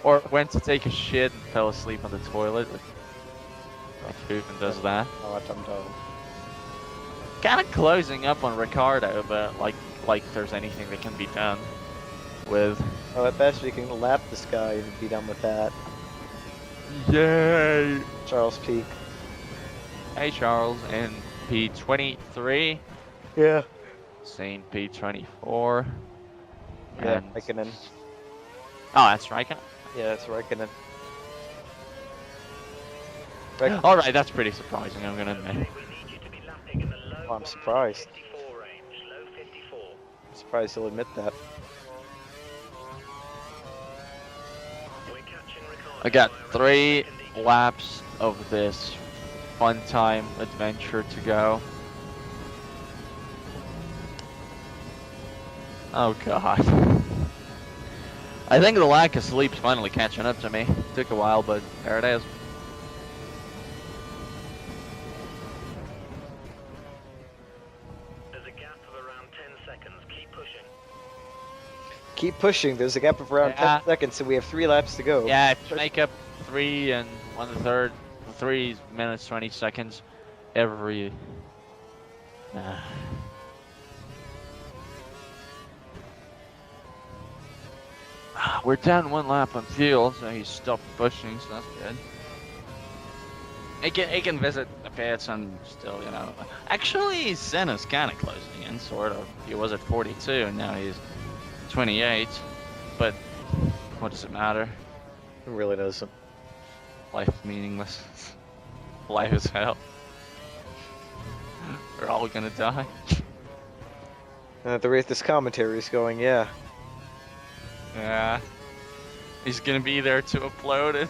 or went to take a shit and fell asleep on the toilet. Like who even does that? Oh, what I'm told. Kind of closing up on Ricardo, but like there's anything that can be done with. Oh, at best we can lap this guy and be done with that. Yay! Charles Peak. Hey Charles, in P23. Yeah. Saint P24. Yeah, Raikkonen. Oh, that's Raikkonen? Yeah, that's Raikkonen. Alright, that's pretty surprising, I'm gonna admit. Oh, I'm surprised. I'm surprised he'll admit that. I got 3 laps of this fun time adventure to go. Oh god. I think the lack of sleep's finally catching up to me. Took a while, but there it is. There's a gap of around 10 seconds. Keep pushing. Keep pushing. There's a gap of around 10 seconds, so we have 3 laps to go. Yeah, make up 3 and 1/3, 3 minutes 20 seconds every. We're down 1 lap on fuel, so he stopped pushing, so that's good. He can visit the pits and still, you know. Actually, Senna's kind of closing in, sort of. He was at 42, and now he's 28. But what does it matter? It really doesn't. Life is meaningless. Life is hell. We're all gonna die. At the rate this commentary is going, yeah. Yeah. He's gonna be there to upload it.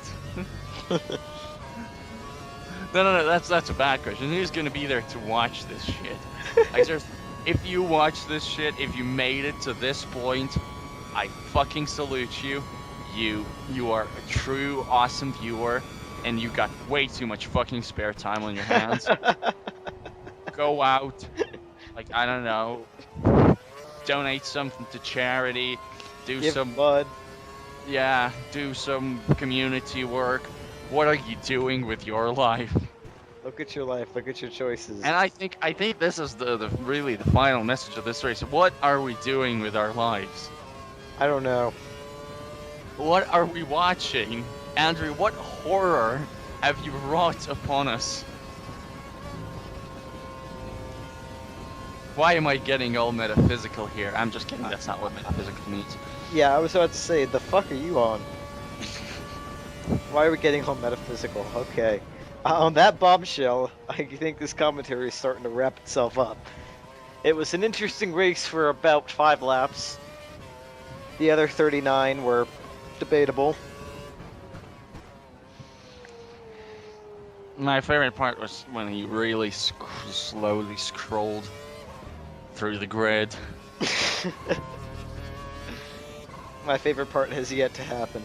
No, that's a bad question. Who's gonna be there to watch this shit? Like, if you watch this shit, if you made it to this point, I fucking salute you. You are a true awesome viewer, and you got way too much fucking spare time on your hands. Go out, like, I don't know, donate something to charity, do Give some blood. Yeah, do some community work. What are you doing with your life? Look at your life. Look at your choices. And I think this is the really the final message of this race. What are we doing with our lives? I don't know. What are we watching? Andrew, what horror have you wrought upon us? Why am I getting all metaphysical here? I'm just kidding, that's not what metaphysical means. Yeah, I was about to say, the fuck are you on? Why are we getting all metaphysical? Okay. On that bombshell, I think this commentary is starting to wrap itself up. It was an interesting race for about 5 laps. The other 39 were debatable. My favorite part was when he really slowly scrolled through the grid. My favorite part has yet to happen.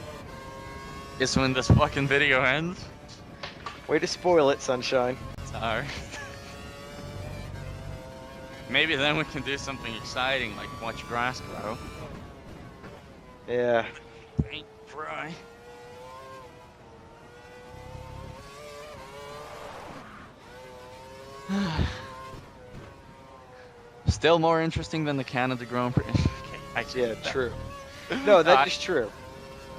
It's when this fucking video ends. Way to spoil it, Sunshine. Sorry. Maybe then we can do something exciting like watch grass grow. Yeah. Paint dry. Still more interesting than the Canada Grand Prix. Okay, Yeah, true. No, that is true.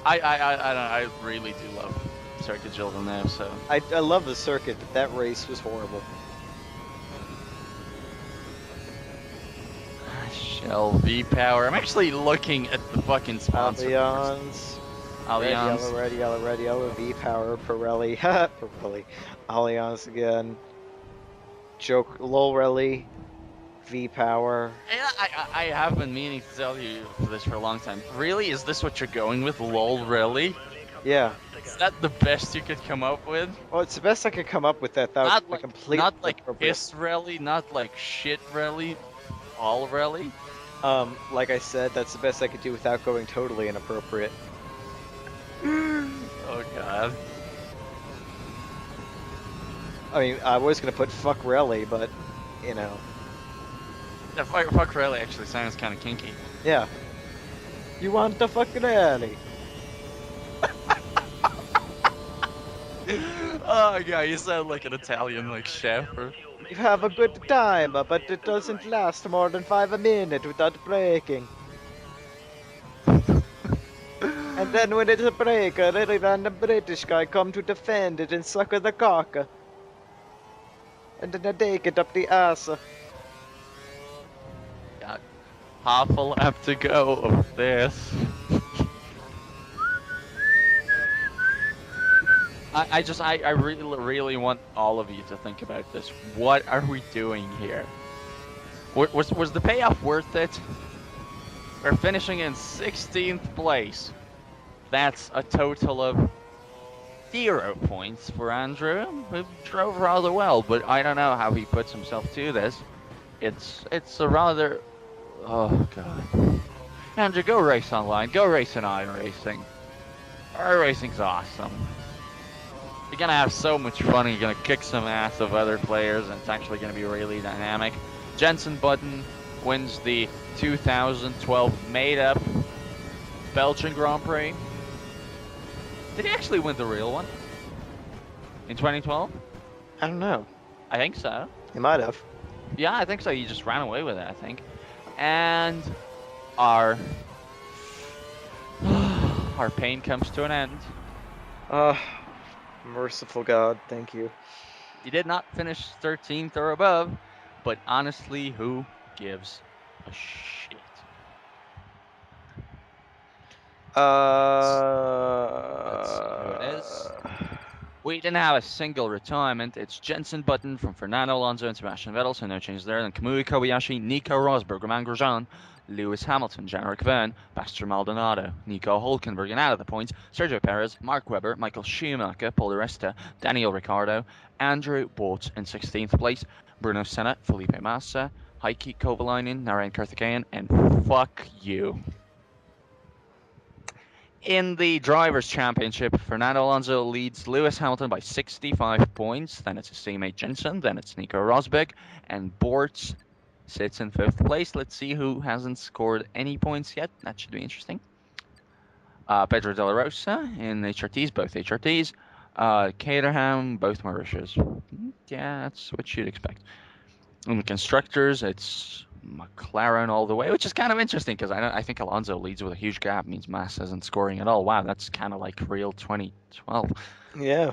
I really do love Circuit Villeneuve, so. I love the circuit, but that race was horrible. Shell V-Power. I'm actually looking at the fucking sponsor. Allianz. Red, yellow, V-Power, Pirelli. Pirelli. Allianz again. Joke, Lorelli. V-Power. I have been meaning to tell you this for a long time. Really? Is this what you're going with? LOL, really? Yeah. Is that the best you could come up with? Well, it's the best I could come up with that. That Not was like, complete. not like piss rally, not like shit rally, all rally. Like I said, that's the best I could do without going totally inappropriate. Oh god. I mean, I was gonna put fuck rally, but you know. Yeah, fuck rally actually sounds kind of kinky. Yeah. You want the fuck rally? Oh yeah, you sound like an Italian like chef. Or... You have a good time, but it doesn't last more than 5 minutes without breaking. And then when it's a break, a really random British guy come to defend it and suck the cock. And then they take it up the ass. Got half a lap to go of this. I really want all of you to think about this. What are we doing here? Was the payoff worth it? We're finishing in 16th place. That's a total of 0 points for Andrew, who drove rather well, but I don't know how he puts himself to this. It's a rather... Oh, God. Andrew, go race online. Go race in iRacing. iRacing's awesome. You're gonna have so much fun, and you're gonna kick some ass of other players, and it's actually gonna be really dynamic. Jensen Button wins the 2012 made-up Belgian Grand Prix. Did he actually win the real one? In 2012? I don't know. I think so. He might have. Yeah, I think so. He just ran away with it, I think. And our pain comes to an end. Merciful God, thank you. He did not finish 13th or above, but honestly, who gives a shit? Let's see who it is. We didn't have a single retirement. It's Jensen Button from Fernando Alonso and Sebastian Vettel, so no change there. Then Kamui Kobayashi, Nico Rosberg, Romain Grosjean, Lewis Hamilton, Jean-Eric Verne, Pastor Maldonado, Nico Hulkenberg, and out of the points, Sergio Perez, Mark Webber, Michael Schumacher, Paul Di Resta, Daniel Ricciardo, Andrew Bortz in 16th place, Bruno Senna, Felipe Massa, Heikki Kovalainen, Narayan Karthikeyan, and fuck you. In the Drivers' Championship, Fernando Alonso leads Lewis Hamilton by 65 points. Then it's his teammate Jensen. Then it's Nico Rosberg. And Bortz sits in 5th place. Let's see who hasn't scored any points yet. That should be interesting. Pedro De La Rosa in HRTs, both HRTs. Caterham, both Mauritius. Yeah, that's what you'd expect. In the Constructors, it's McLaren all the way, which is kind of interesting because I think Alonso leads with a huge gap, means Massa isn't scoring at all. Wow, that's kind of like real 2012. Yeah.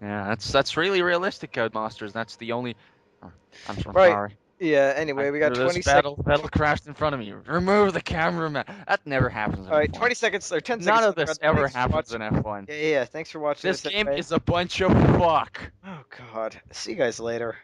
Yeah, that's really realistic, Codemasters. That's the only... Oh, I'm Right. sorry. Yeah, anyway, we got 20 seconds. Battle crashed in front of me. Remove the cameraman. That never happens in All right, F1. 20 seconds or 10 seconds. None of this ever happens in F1. Yeah, thanks for watching This game anyway. is a bunch of fuck. Oh, God. See you guys later.